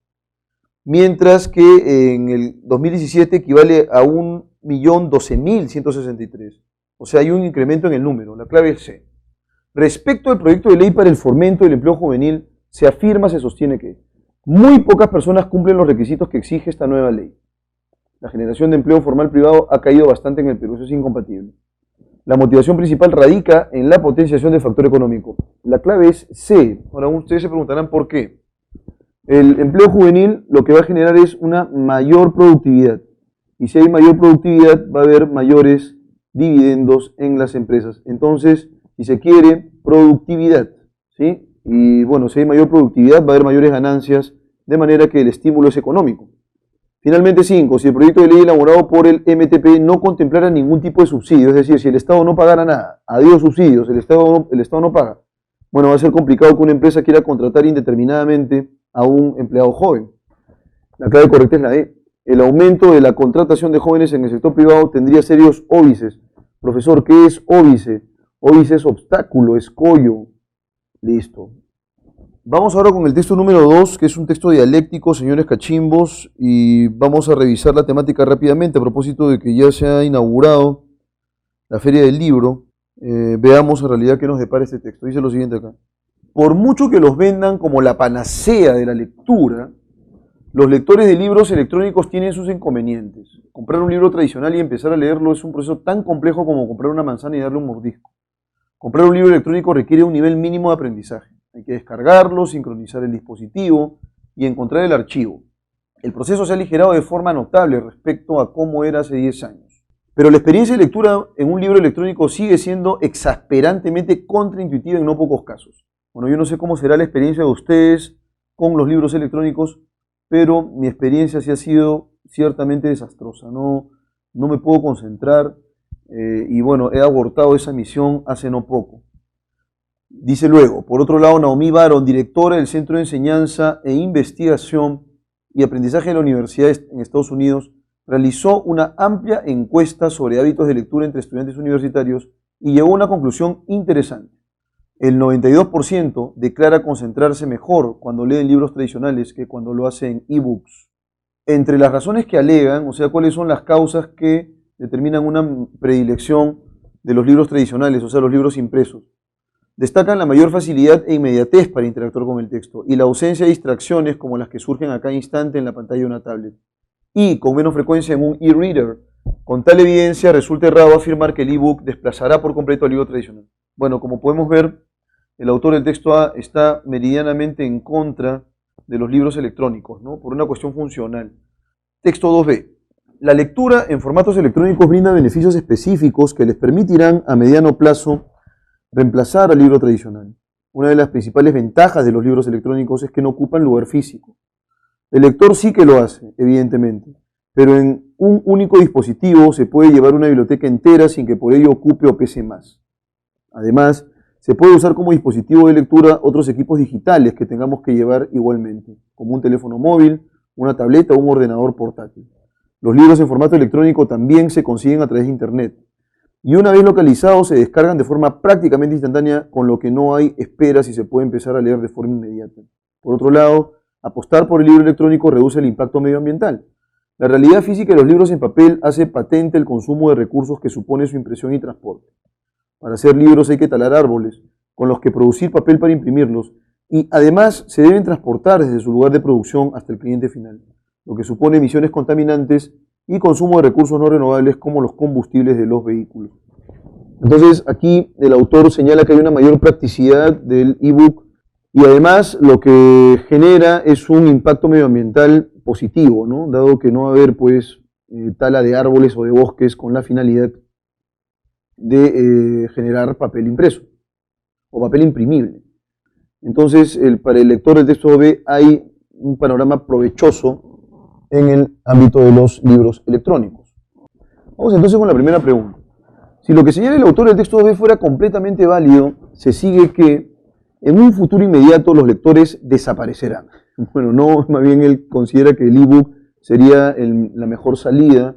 mientras que en el 2017 equivale a 1.012.163. O sea, hay un incremento en el número, la clave es C. Respecto al proyecto de ley para el fomento del empleo juvenil, se sostiene que muy pocas personas cumplen los requisitos que exige esta nueva ley. La generación de empleo formal privado ha caído bastante en el Perú, eso es incompatible. La motivación principal radica en la potenciación del factor económico. La clave es C. Ahora ustedes se preguntarán por qué. El empleo juvenil lo que va a generar es una mayor productividad. Y si hay mayor productividad, va a haber mayores dividendos en las empresas. Entonces, si se quiere, productividad, ¿sí? Y bueno, si hay mayor productividad, va a haber mayores ganancias, de manera que el estímulo es económico. Finalmente, 5. Si el proyecto de ley elaborado por el MTP no contemplara ningún tipo de subsidio, es decir, si el Estado no pagara nada, adiós subsidios, el Estado no paga, bueno, va a ser complicado que una empresa quiera contratar indeterminadamente a un empleado joven. La clave correcta es la E. El aumento de la contratación de jóvenes en el sector privado tendría serios óbices. Profesor, ¿qué es óbice? Óbice es obstáculo, escollo. Listo. Vamos ahora con el texto número 2, que es un texto dialéctico, señores cachimbos, y vamos a revisar la temática rápidamente a propósito de que ya se ha inaugurado la Feria del Libro. Veamos en realidad qué nos depara este texto. Dice lo siguiente acá. Por mucho que los vendan como la panacea de la lectura, los lectores de libros electrónicos tienen sus inconvenientes. Comprar un libro tradicional y empezar a leerlo es un proceso tan complejo como comprar una manzana y darle un mordisco. Comprar un libro electrónico requiere un nivel mínimo de aprendizaje. Hay que descargarlo, sincronizar el dispositivo y encontrar el archivo. El proceso se ha aligerado de forma notable respecto a cómo era hace 10 años. Pero la experiencia de lectura en un libro electrónico sigue siendo exasperantemente contraintuitiva en no pocos casos. Bueno, yo no sé cómo será la experiencia de ustedes con los libros electrónicos, pero mi experiencia sí ha sido ciertamente desastrosa. No me puedo concentrar y bueno, he abortado esa misión hace no poco. Dice luego, por otro lado, Naomi Baron, directora del Centro de Enseñanza e Investigación y Aprendizaje de la Universidad en Estados Unidos, realizó una amplia encuesta sobre hábitos de lectura entre estudiantes universitarios y llegó a una conclusión interesante. El 92% declara concentrarse mejor cuando leen libros tradicionales que cuando lo hacen ebooks. Entre las razones que alegan, o sea, cuáles son las causas que determinan una predilección de los libros tradicionales, o sea, los libros impresos, destacan la mayor facilidad e inmediatez para interactuar con el texto y la ausencia de distracciones como las que surgen a cada instante en la pantalla de una tablet y con menos frecuencia en un e-reader. Con tal evidencia resulta errado afirmar que el ebook desplazará por completo al libro tradicional. Bueno, como podemos ver, el autor del texto A está meridianamente en contra de los libros electrónicos, ¿no? Por una cuestión funcional. Texto 2b. La lectura en formatos electrónicos brinda beneficios específicos que les permitirán a mediano plazo reemplazar al libro tradicional. Una de las principales ventajas de los libros electrónicos es que no ocupan lugar físico. El lector sí que lo hace, evidentemente, pero en un único dispositivo se puede llevar una biblioteca entera sin que por ello ocupe o pese más. Además, se puede usar como dispositivo de lectura otros equipos digitales que tengamos que llevar igualmente, como un teléfono móvil, una tableta o un ordenador portátil. Los libros en formato electrónico también se consiguen a través de Internet. Y una vez localizados se descargan de forma prácticamente instantánea, con lo que no hay esperas y se puede empezar a leer de forma inmediata. Por otro lado, apostar por el libro electrónico reduce el impacto medioambiental. La realidad física de los libros en papel hace patente el consumo de recursos que supone su impresión y transporte. Para hacer libros hay que talar árboles, con los que producir papel para imprimirlos, y además se deben transportar desde su lugar de producción hasta el cliente final, lo que supone emisiones contaminantes y consumo de recursos no renovables como los combustibles de los vehículos. Entonces aquí el autor señala que hay una mayor practicidad del ebook y además lo que genera es un impacto medioambiental positivo, ¿no? Dado que no va a haber pues tala de árboles o de bosques con la finalidad de generar papel impreso o papel imprimible. Entonces para el lector del texto B hay un panorama provechoso en el ámbito de los libros electrónicos. Vamos entonces con la primera pregunta. Si lo que señala el autor del texto B fuera completamente válido, se sigue que en un futuro inmediato los lectores desaparecerán. Bueno, no, más bien él considera que el ebook sería la mejor salida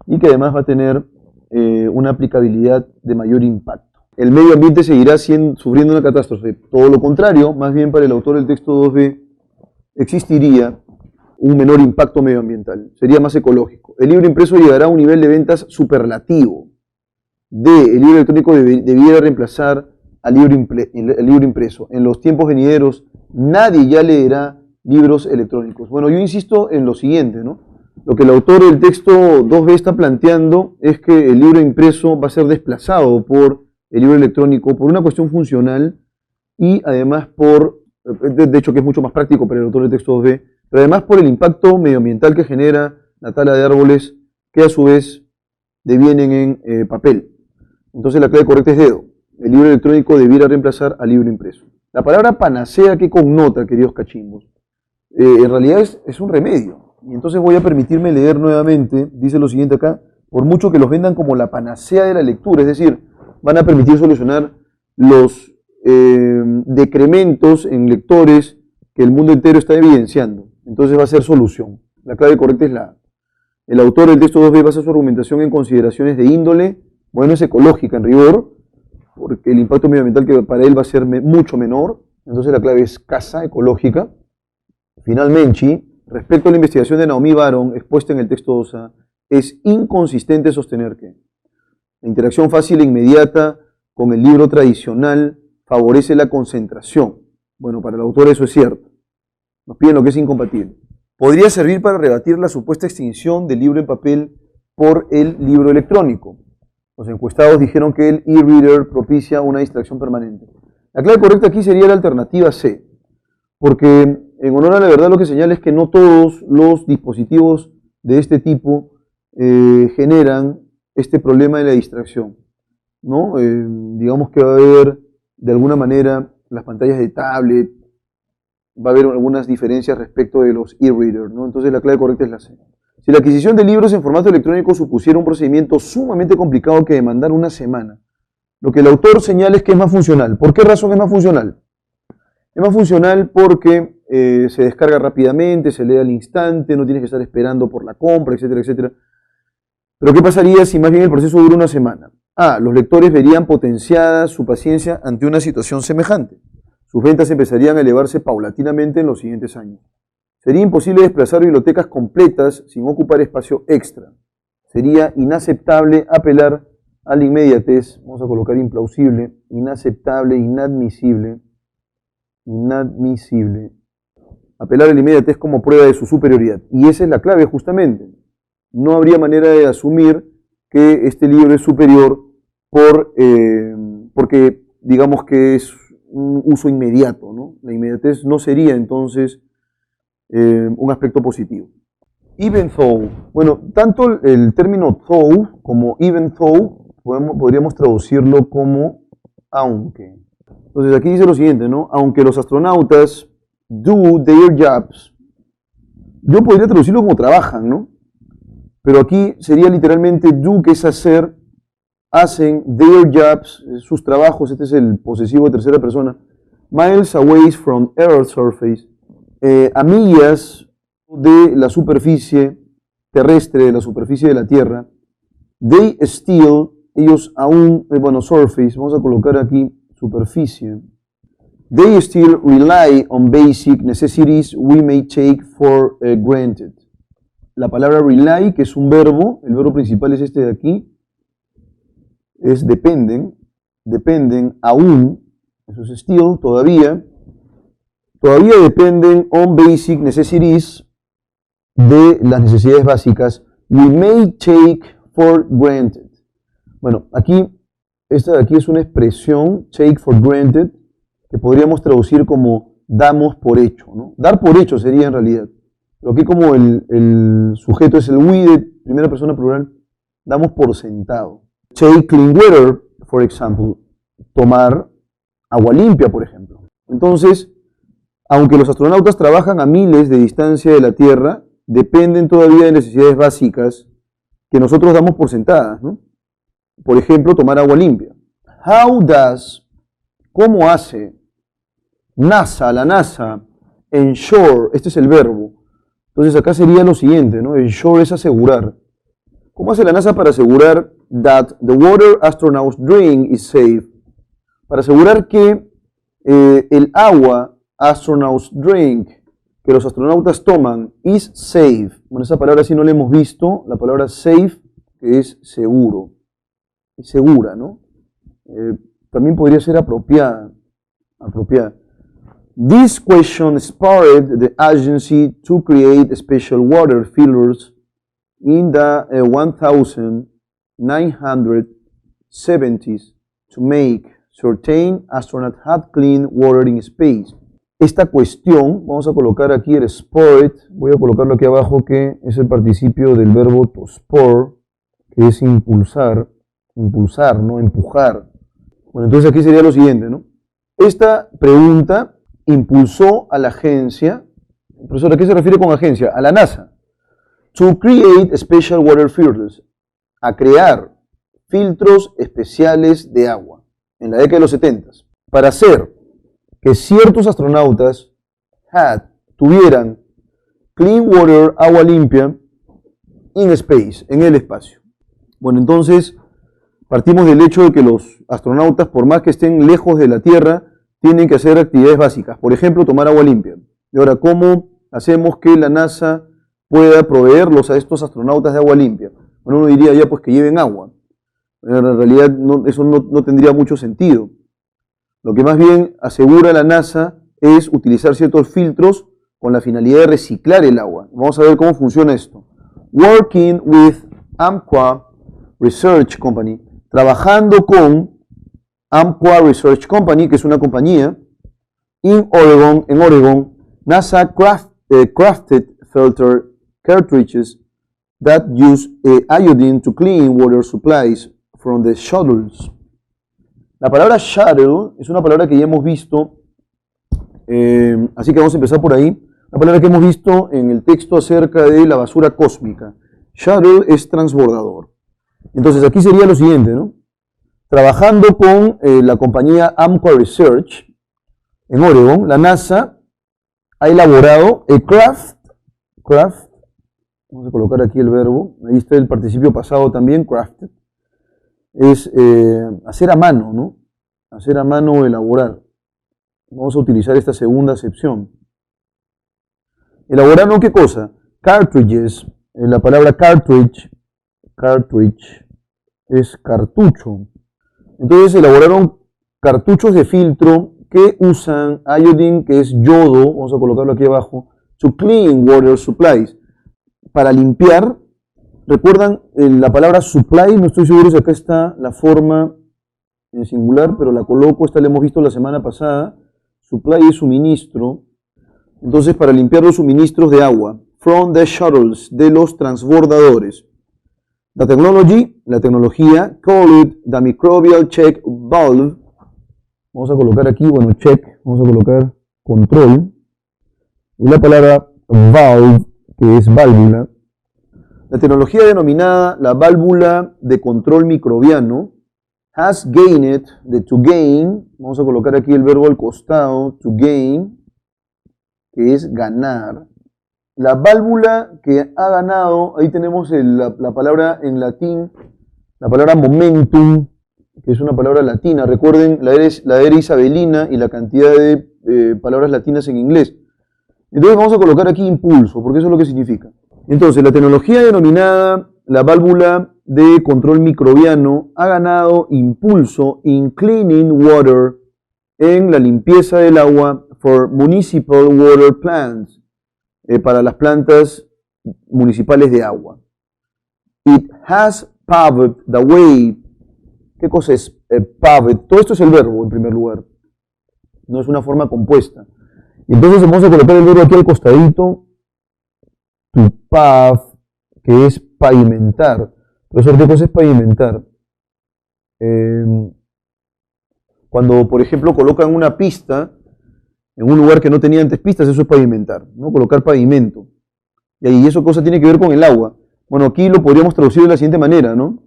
y que además va a tener una aplicabilidad de mayor impacto. El medio ambiente seguirá sufriendo una catástrofe. Todo lo contrario, más bien para el autor del texto 2b existiría un menor impacto medioambiental, sería más ecológico. El libro impreso llegará a un nivel de ventas superlativo. D. El libro electrónico debiera reemplazar al libro impreso. En los tiempos venideros, nadie ya leerá libros electrónicos. Bueno, yo insisto en lo siguiente, ¿no? Lo que el autor del texto 2b está planteando es que el libro impreso va a ser desplazado por el libro electrónico por una cuestión funcional y además de hecho que es mucho más práctico para el autor del texto 2b, pero además por el impacto medioambiental que genera la tala de árboles que a su vez devienen en papel. Entonces la clave correcta es dedo. El libro electrónico debiera reemplazar al libro impreso. La palabra panacea, ¿qué connota, queridos cachimbos? En realidad es un remedio. Y entonces voy a permitirme leer nuevamente, dice lo siguiente acá, por mucho que los vendan como la panacea de la lectura, es decir, van a permitir solucionar los decrementos en lectores que el mundo entero está evidenciando. Entonces va a ser solución. La clave correcta es la A. El autor del texto 2b basa su argumentación en consideraciones de índole, bueno, es ecológica en rigor, porque el impacto medioambiental que para él va a ser mucho menor, entonces la clave es casa ecológica. Finalmente, respecto a la investigación de Naomi Baron, expuesta en el texto 2a, es inconsistente sostener que la interacción fácil e inmediata con el libro tradicional favorece la concentración. Bueno, para el autor eso es cierto. Nos piden lo que es incompatible. Podría servir para rebatir la supuesta extinción del libro en papel por el libro electrónico. Los encuestados dijeron que el e-reader propicia una distracción permanente. La clave correcta aquí sería la alternativa C, porque en honor a la verdad lo que señala es que no todos los dispositivos de este tipo generan este problema de la distracción, ¿no? Digamos que va a haber de alguna manera las pantallas de tablet, va a haber algunas diferencias respecto de los e-readers, ¿no? Entonces la clave correcta es la C. Si la adquisición de libros en formato electrónico supusiera un procedimiento sumamente complicado que demandara una semana, lo que el autor señala es que es más funcional. ¿Por qué razón es más funcional? Es más funcional porque se descarga rápidamente, se lee al instante, no tienes que estar esperando por la compra, etcétera, etcétera. Pero ¿qué pasaría si más bien el proceso dura una semana? A. Los lectores verían potenciada su paciencia ante una situación semejante. Sus ventas empezarían a elevarse paulatinamente en los siguientes años. Sería imposible desplazar bibliotecas completas sin ocupar espacio extra. Sería inaceptable apelar a la inmediatez, vamos a colocar implausible, inaceptable, inadmisible, apelar a la inmediatez como prueba de su superioridad. Y esa es la clave justamente. No habría manera de asumir que este libro es superior porque digamos que es un uso inmediato, ¿no? La inmediatez no sería entonces un aspecto positivo. Even though, bueno, tanto el término though como even though podríamos traducirlo como aunque. Entonces aquí dice lo siguiente, ¿no? Aunque los astronautas do their jobs, yo podría traducirlo como trabajan, ¿no? Pero aquí sería literalmente do, que es hacer, hacen, their jobs, sus trabajos, este es el posesivo de tercera persona, miles away from Earth's surface, a millas de la superficie terrestre, de la superficie de la Tierra, they still, ellos aún, surface, vamos a colocar aquí superficie, they still rely on basic necessities we may take for granted. La palabra rely, que es un verbo, el verbo principal es este de aquí, es dependen aún, eso es still, todavía dependen on basic necessities, de las necesidades básicas, we may take for granted. Bueno, esta de aquí es una expresión, take for granted, que podríamos traducir como damos por hecho, ¿no? Dar por hecho sería en realidad. Pero aquí como el sujeto es el we de primera persona plural, damos por sentado. Take clean water, for example, tomar agua limpia, por ejemplo. Entonces, aunque los astronautas trabajan a miles de distancia de la Tierra, dependen todavía de necesidades básicas que nosotros damos por sentadas, ¿no? Por ejemplo, tomar agua limpia. How does, ¿cómo hace la NASA, ensure, este es el verbo. Entonces acá sería lo siguiente, ¿no? Ensure es asegurar. ¿Cómo hace la NASA para asegurar that the water astronauts drink is safe? Para asegurar que el agua astronauts drink que los astronautas toman is safe. Bueno, esa palabra sí no la hemos visto. La palabra safe, que es seguro. Es segura, ¿no? También podría ser apropiada. This question spurred the agency to create special water fillers in the 1970s to make certain astronauts had clean water in space. Esta cuestión, vamos a colocar aquí el spurred, voy a colocarlo aquí abajo que es el participio del verbo to spur, que es impulsar, ¿no? Empujar. Bueno, entonces aquí sería lo siguiente, ¿no? Esta pregunta impulsó a la agencia, profesor, ¿a qué se refiere con agencia? A la NASA, to create special water filters, a crear filtros especiales de agua en la década de los 70, para hacer que ciertos astronautas tuvieran clean water, agua limpia, in space, en el espacio. Bueno, entonces partimos del hecho de que los astronautas, por más que estén lejos de la Tierra, tienen que hacer actividades básicas, por ejemplo, tomar agua limpia. Y ahora, ¿cómo hacemos que la NASA pueda proveerlos a estos astronautas de agua limpia? Bueno, uno diría ya pues que lleven agua. En realidad eso no tendría mucho sentido. Lo que más bien asegura la NASA es utilizar ciertos filtros con la finalidad de reciclar el agua. Vamos a ver cómo funciona esto. Working with Umpqua Research Company, trabajando con Umpqua Research Company, que es una compañía, en Oregon, NASA crafted filter cartridges that use iodine to clean water supplies from the shuttles. La palabra shuttle es una palabra que ya hemos visto, así que vamos a empezar por ahí. Una palabra que hemos visto en el texto acerca de la basura cósmica. Shuttle es transbordador. Entonces aquí sería lo siguiente, ¿no? Trabajando con la compañía Umpqua Research en Oregon, la NASA ha elaborado el craft, vamos a colocar aquí el verbo, ahí está el participio pasado también, crafted, es hacer a mano, ¿no? Hacer a mano o elaborar. Vamos a utilizar esta segunda acepción. ¿Elaborar no qué cosa? Cartridges, la palabra cartridge es cartucho. Entonces elaboraron cartuchos de filtro que usan iodine, que es yodo, vamos a colocarlo aquí abajo, to clean water supplies, para limpiar. ¿Recuerdan la palabra supply? No estoy seguro si acá está la forma en singular, pero la coloco, esta la hemos visto la semana pasada. Supply es suministro. Entonces, para limpiar los suministros de agua, from the shuttles, de los transbordadores. La tecnología, call it the microbial check valve. Vamos a colocar aquí, bueno, check, vamos a colocar control. Y la palabra valve, que es válvula. La tecnología denominada la válvula de control microbiano has gained, de to gain, vamos a colocar aquí el verbo al costado, to gain, que es ganar. La válvula que ha ganado, ahí tenemos la palabra en latín, la palabra momentum, que es una palabra latina. Recuerden la era isabelina y la cantidad de palabras latinas en inglés. Entonces vamos a colocar aquí impulso, porque eso es lo que significa. Entonces, la tecnología denominada la válvula de control microbiano ha ganado impulso in cleaning water, en la limpieza del agua for municipal water plants, para las plantas municipales de agua. It has paved the way. ¿Qué cosa es paved? Todo esto es el verbo en primer lugar, no es una forma compuesta. Entonces vamos a colocar el verbo aquí al costadito, to pave, que es pavimentar. Profesor, ¿qué cosa es pavimentar? Cuando, por ejemplo, colocan una pista en un lugar que no tenía antes pistas, eso es pavimentar, ¿no? Colocar pavimento. Y eso cosa tiene que ver con el agua. Bueno, aquí lo podríamos traducir de la siguiente manera, ¿no?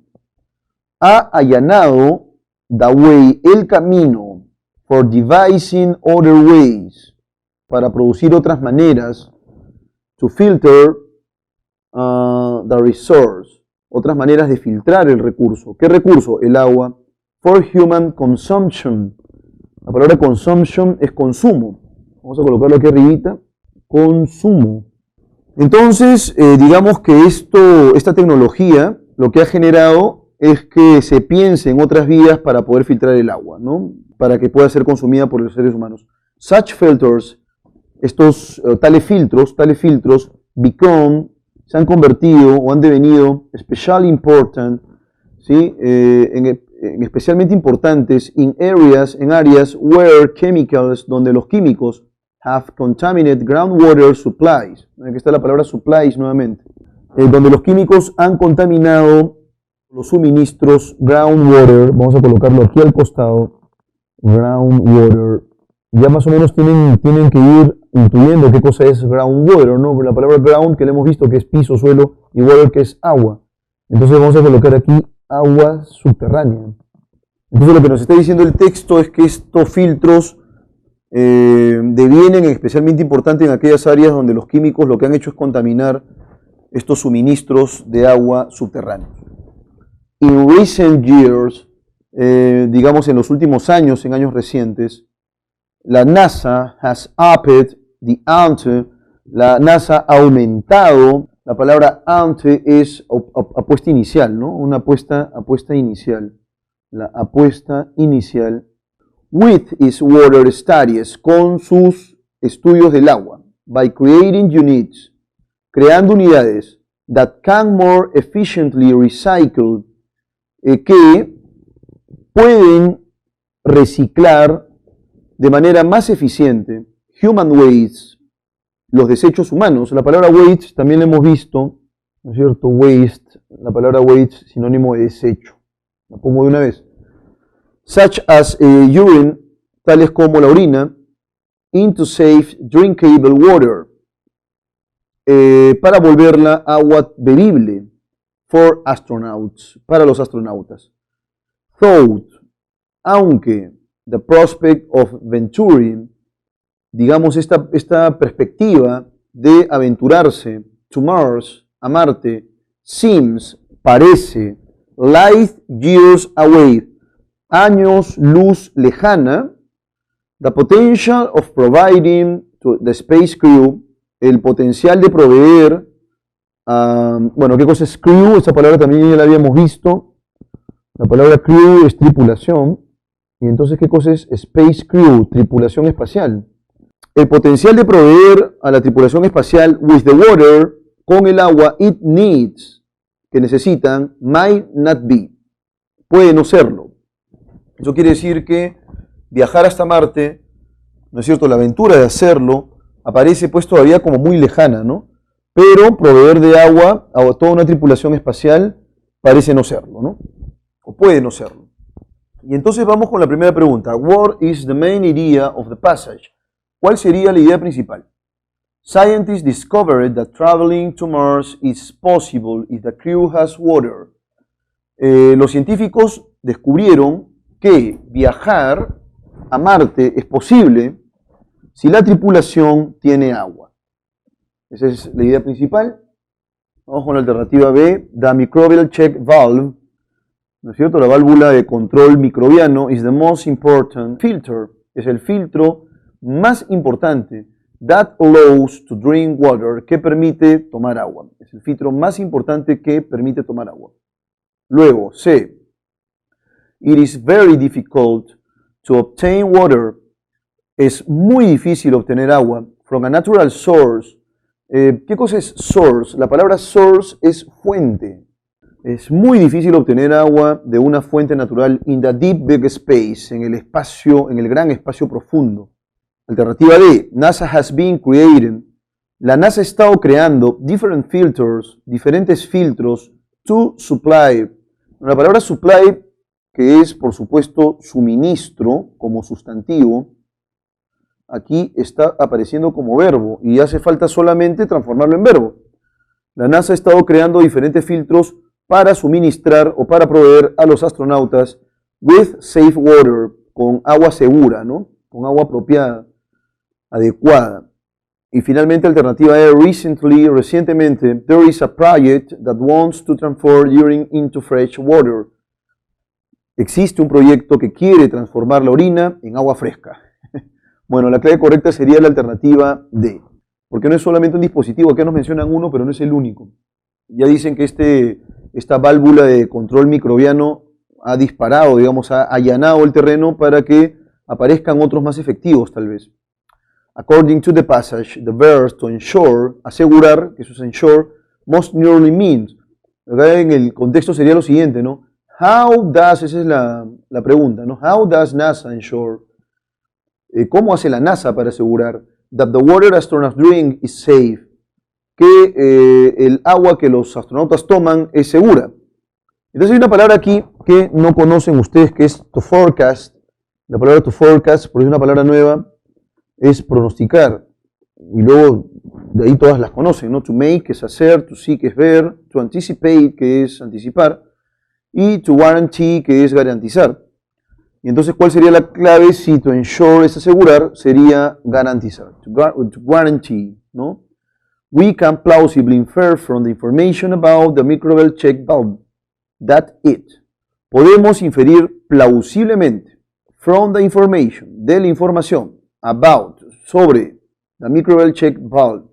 Ha allanado the way, el camino, for devising other ways, para producir otras maneras, to filter the resource, otras maneras de filtrar el recurso. ¿Qué recurso? El agua. For human consumption. La palabra consumption es consumo. Vamos a colocarlo aquí arribita. consumo. Entonces, digamos que esta tecnología lo que ha generado es que se piense en otras vías para poder filtrar el agua, ¿no? Para que pueda ser consumida por los seres humanos. Such filters, tales filtros, se han convertido o han devenido especially important, ¿sí? Especialmente importantes en áreas where chemicals, donde los químicos have contaminated groundwater supplies. Aquí está la palabra supplies nuevamente. Donde los químicos han contaminado los suministros groundwater. Vamos a colocarlo aquí al costado. Groundwater. Ya más o menos tienen que ir intuyendo qué cosa es groundwater, ¿no? La palabra ground que le hemos visto que es piso, suelo, y water que es agua. Entonces vamos a colocar aquí agua subterránea. Entonces lo que nos está diciendo el texto es que estos filtros devienen especialmente importantes en aquellas áreas donde los químicos lo que han hecho es contaminar estos suministros de agua subterráneos. In recent years, digamos en los últimos años, en años recientes, la NASA has upped the ante, la NASA ha aumentado, la palabra ante es apuesta inicial, ¿no? Una apuesta inicial, la apuesta inicial, with its water studies, con sus estudios del agua, by creating units, creando unidades that can more efficiently recycle, que pueden reciclar de manera más eficiente human waste, los desechos humanos. La palabra waste también la hemos visto, ¿no es cierto? Waste, la palabra waste sinónimo de desecho. La pongo de una vez. Such as urine, tales como la orina, into safe drinkable water, para volverla agua bebible, for astronauts, para los astronautas. Thought, aunque the prospect of venturing, digamos esta perspectiva de aventurarse to Mars, a Marte, seems, parece, light years away, años luz lejana, the potential of providing to the space crew, el potencial de proveer, bueno, ¿qué cosa es crew? Esa palabra también ya la habíamos visto. La palabra crew es tripulación. Y entonces, ¿qué cosa es space crew? Tripulación espacial. El potencial de proveer a la tripulación espacial with the water, con el agua, it needs, que necesitan, might not be, puede no serlo. Eso quiere decir que viajar hasta Marte, ¿no es cierto? La aventura de hacerlo aparece pues todavía como muy lejana, ¿no? Pero proveer de agua a toda una tripulación espacial parece no serlo, ¿no? O puede no serlo. Y entonces vamos con la primera pregunta. What is the main idea of the passage? ¿Cuál sería la idea principal? Scientists discovered that traveling to Mars is possible if the crew has water. Los científicos descubrieron que viajar a Marte es posible si la tripulación tiene agua. Esa es la idea principal. Vamos con la alternativa B. The microbial check valve, ¿no es cierto? La válvula de control microbiano is the most important filter. Es el filtro más importante that allows to drink water, que permite tomar agua. Es el filtro más importante que permite tomar agua. Luego, C. It is very difficult to obtain water. Es muy difícil obtener agua from a natural source. ¿Qué cosa es source? La palabra source es fuente. Es muy difícil obtener agua de una fuente natural in the deep big space, en el espacio, en el gran espacio profundo. Alternativa D. NASA has been creating. La NASA ha estado creando different filters, diferentes filtros to supply. La palabra supply, que es por supuesto suministro como sustantivo, aquí está apareciendo como verbo y hace falta solamente transformarlo en verbo. La NASA ha estado creando diferentes filtros para suministrar o para proveer a los astronautas with safe water, con agua segura, ¿no? Con agua apropiada, adecuada. Y finalmente, alternativa E, recientemente, there is a project that wants to transform urine into fresh water. Existe un proyecto que quiere transformar la orina en agua fresca. Bueno, la clave correcta sería la alternativa D. porque no es solamente un dispositivo, acá nos mencionan uno, pero no es el único. Ya dicen que esta válvula de control microbiano ha disparado, digamos, ha allanado el terreno para que aparezcan otros más efectivos, tal vez. According to the passage, the verb to ensure, asegurar, que eso es ensure, most nearly means. Acá en el contexto sería lo siguiente, ¿no? How does, esa es la pregunta, ¿no? How does NASA ensure? ¿Cómo hace la NASA para asegurar that the water astronauts drink is safe? Que el agua que los astronautas toman es segura. Entonces hay una palabra aquí que no conocen ustedes, que es to forecast. La palabra to forecast, porque es una palabra nueva, es pronosticar. Y luego de ahí todas las conocen, ¿no? To make, que es hacer, to see, que es ver, to anticipate, que es anticipar, y to guarantee, que es garantizar. Y entonces, ¿cuál sería la clave si to ensure es asegurar? Sería garantizar, to guarantee, ¿no? We can plausibly infer from the information about the microbial check valve that it. Podemos inferir plausiblemente from the information, de la información, about, sobre la microbial check valve,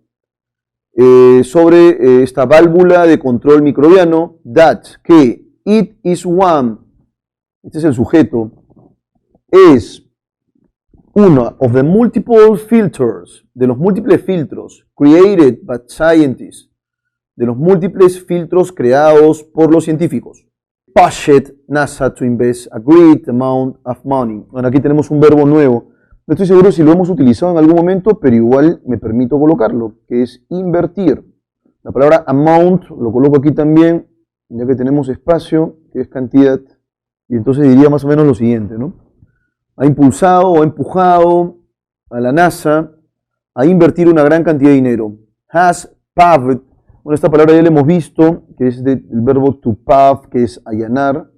sobre esta válvula de control microbiano, that, que it is one, este es el sujeto, es uno of the multiple filters, de los múltiples filtros created by scientists, de los múltiples filtros creados por los científicos. Pushed NASA to invest a great amount of money. Bueno, aquí tenemos un verbo nuevo. No estoy seguro si lo hemos utilizado en algún momento, pero igual me permito colocarlo, que es invertir. La palabra amount lo coloco aquí también, ya que tenemos espacio, que es cantidad, y entonces diría más o menos lo siguiente, ¿no? Ha impulsado o ha empujado a la NASA a invertir una gran cantidad de dinero. Has paved, bueno, esta palabra ya la hemos visto, que es del verbo to pave, que es allanar.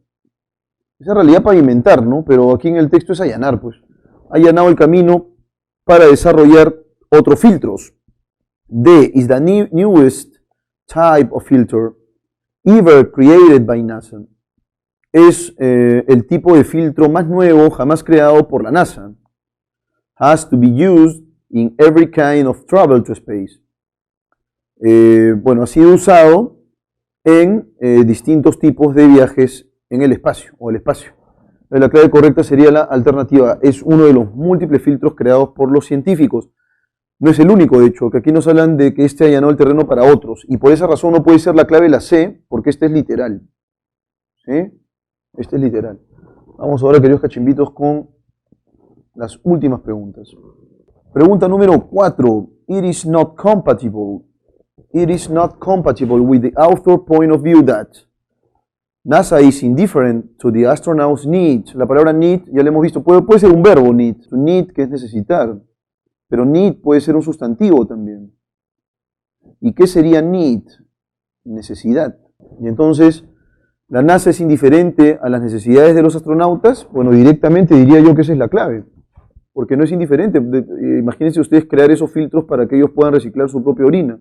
Es en realidad pavimentar, ¿no? Pero aquí en el texto es allanar, pues. Ha allanado el camino para desarrollar otros filtros. D is the newest type of filter ever created by NASA. Es el tipo de filtro más nuevo jamás creado por la NASA. Has to be used in every kind of travel to space. Bueno, ha sido usado en distintos tipos de viajes en el espacio o el espacio. La clave correcta sería la alternativa. Es uno de los múltiples filtros creados por los científicos. No es el único, de hecho, que aquí nos hablan de que este allanó el terreno para otros. Y por esa razón no puede ser la clave la C, porque este es literal. ¿Sí? Este es literal. Vamos ahora, queridos cachimbitos, con las últimas preguntas. Pregunta número 4. It is not compatible. It is not compatible with the author point of view that NASA is indifferent to the astronaut's needs. La palabra need, ya la hemos visto, puede ser un verbo, need. To need, que es necesitar. Pero need puede ser un sustantivo también. ¿Y qué sería need? Necesidad. Y entonces, ¿la NASA es indiferente a las necesidades de los astronautas? Bueno, directamente diría yo que esa es la clave. Porque no es indiferente. Imagínense ustedes crear esos filtros para que ellos puedan reciclar su propia orina.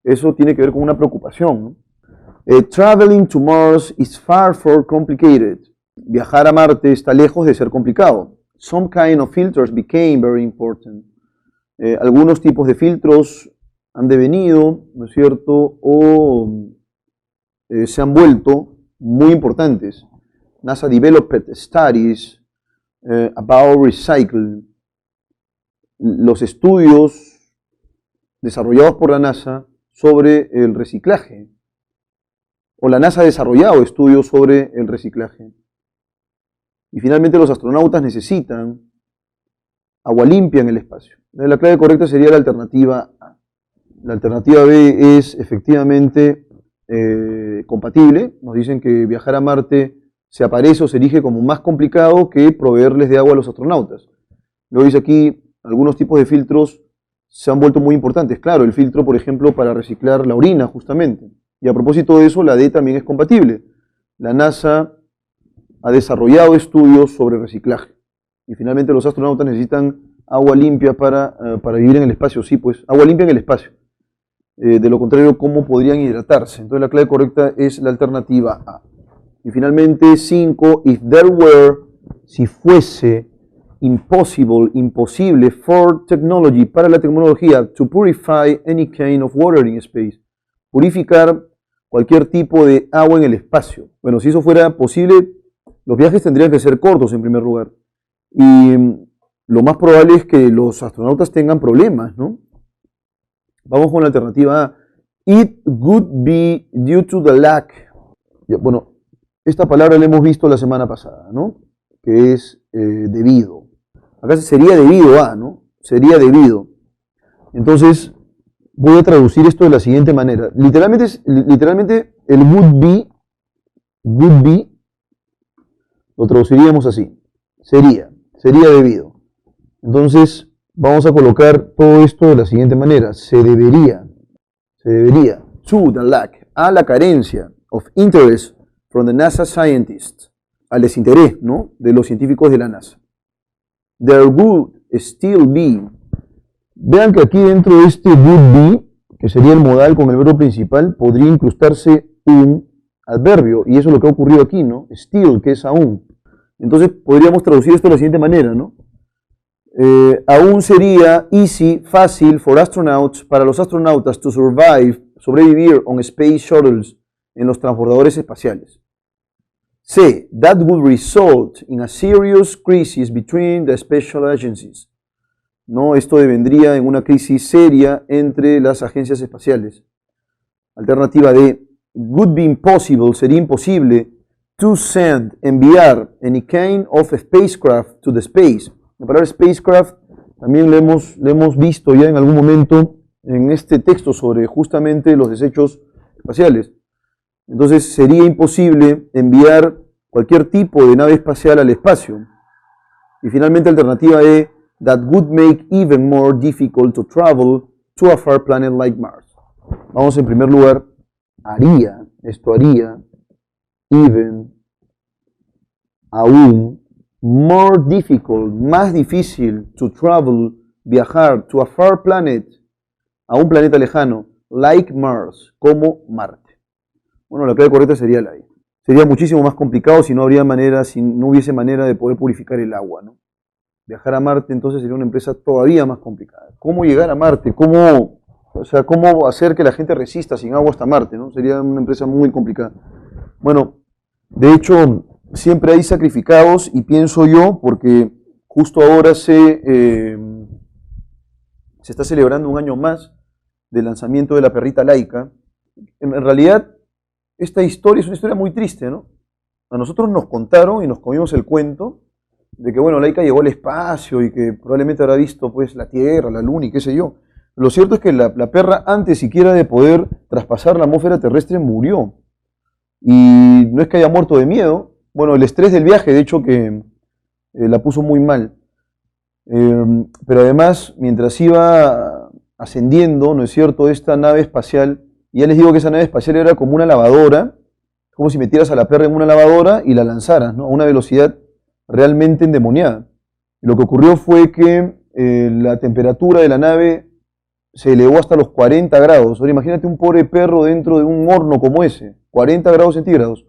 Eso tiene que ver con una preocupación, ¿no? Traveling to Mars is far from complicated. Viajar a Marte está lejos de ser complicado. Some kind of filters became very important. Algunos tipos de filtros han devenido, ¿no es cierto?, o se han vuelto muy importantes. NASA developed studies about recycling. Los estudios desarrollados por la NASA sobre el reciclaje. O la NASA ha desarrollado estudios sobre el reciclaje. Y finalmente los astronautas necesitan agua limpia en el espacio. La clave correcta sería la alternativa A. La alternativa B es efectivamente compatible. Nos dicen que viajar a Marte se aparece o se erige como más complicado que proveerles de agua a los astronautas. Luego dice aquí, algunos tipos de filtros se han vuelto muy importantes. Claro, el filtro, por ejemplo, para reciclar la orina, justamente. Y a propósito de eso, la D también es compatible. La NASA ha desarrollado estudios sobre reciclaje. Y finalmente los astronautas necesitan agua limpia para vivir en el espacio. Sí, pues, agua limpia en el espacio. De lo contrario, ¿cómo podrían hidratarse? Entonces la clave correcta es la alternativa A. Y finalmente, 5, if there were, si fuese imposible for technology, para la tecnología, to purify any kind of water in space. Purificar cualquier tipo de agua en el espacio. Bueno, si eso fuera posible, los viajes tendrían que ser cortos en primer lugar. Y lo más probable es que los astronautas tengan problemas, ¿no? Vamos con la alternativa A. It would be due to the lack. Bueno, esta palabra la hemos visto la semana pasada, ¿no? Que es debido. Acá sería debido a, ¿no? Sería debido. Entonces, voy a traducir esto de la siguiente manera. Literalmente el would be, lo traduciríamos así. Sería debido. Entonces, vamos a colocar todo esto de la siguiente manera. Se debería, to the lack, a la carencia of interest from the NASA scientists, al desinterés, ¿no?, de los científicos de la NASA. There would still be. Vean que aquí dentro de este would be, que sería el modal con el verbo principal, podría incrustarse un adverbio, y eso es lo que ha ocurrido aquí, ¿no? Still, que es aún. Entonces podríamos traducir esto de la siguiente manera, ¿no? Aún sería easy, fácil for astronauts, para los astronautas to sobrevivir on space shuttles, en los transbordadores espaciales. C. That would result in a serious crisis between the special agencies. ¿No? Esto devendría en una crisis seria entre las agencias espaciales. Alternativa D. Would be impossible, sería imposible, to send, enviar, any kind of spacecraft to the space. La palabra spacecraft también lo hemos visto ya en algún momento en este texto sobre justamente los desechos espaciales. Entonces sería imposible enviar cualquier tipo de nave espacial al espacio. Y finalmente alternativa E, that would make even more difficult to travel to a far planet like Mars. Vamos en primer lugar, esto haría, even, aún, more difficult, más difícil, to travel, viajar, to a far planet, a un planeta lejano, like Mars, como Marte. Bueno, la clave correcta sería la E. Sería muchísimo más complicado si no hubiese manera de poder purificar el agua, ¿no? Viajar a Marte entonces sería una empresa todavía más complicada. ¿Cómo llegar a Marte? ¿Cómo hacer que la gente resista sin agua hasta Marte, ¿no? Sería una empresa muy complicada. Bueno, de hecho, siempre hay sacrificados y pienso yo, porque justo ahora se está celebrando un año más del lanzamiento de la perrita Laika. En realidad, esta historia es una historia muy triste, ¿no? A nosotros nos contaron y nos comimos el cuento de que, bueno, Laika llegó al espacio y que probablemente habrá visto, pues, la Tierra, la Luna y qué sé yo. Lo cierto es que la perra, antes siquiera de poder traspasar la atmósfera terrestre, murió. Y no es que haya muerto de miedo. Bueno, el estrés del viaje, de hecho, que la puso muy mal. Pero además, mientras iba ascendiendo, ¿no es cierto?, esta nave espacial, y ya les digo que esa nave espacial era como una lavadora, como si metieras a la perra en una lavadora y la lanzaras, ¿no?, a una velocidad realmente endemoniada. Y lo que ocurrió fue que la temperatura de la nave se elevó hasta los 40 grados. Ahora imagínate un pobre perro dentro de un horno como ese, 40 grados centígrados.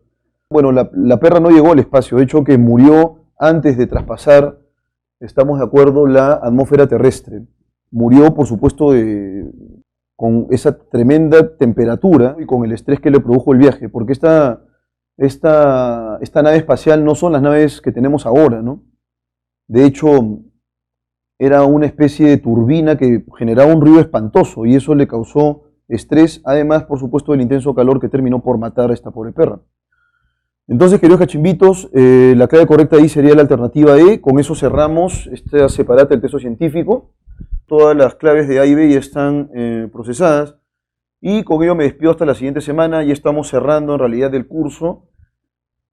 Bueno, la perra no llegó al espacio, de hecho que murió antes de traspasar, estamos de acuerdo, la atmósfera terrestre. Murió, por supuesto, con esa tremenda temperatura y con el estrés que le produjo el viaje, porque esta nave espacial no son las naves que tenemos ahora, ¿no? De hecho, era una especie de turbina que generaba un ruido espantoso y eso le causó estrés, además, por supuesto, del intenso calor que terminó por matar a esta pobre perra. Entonces, queridos cachimbitos, la clave correcta ahí sería la alternativa E. Con eso cerramos esta separata del texto científico. Todas las claves de A y B ya están procesadas. Y con ello me despido hasta la siguiente semana. Ya estamos cerrando en realidad el curso.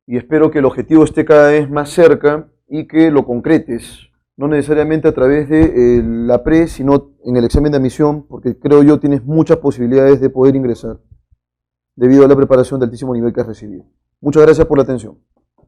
Y espero que el objetivo esté cada vez más cerca y que lo concretes. No necesariamente a través de la pre, sino en el examen de admisión, porque creo yo tienes muchas posibilidades de poder ingresar debido a la preparación de altísimo nivel que has recibido. Muchas gracias por la atención.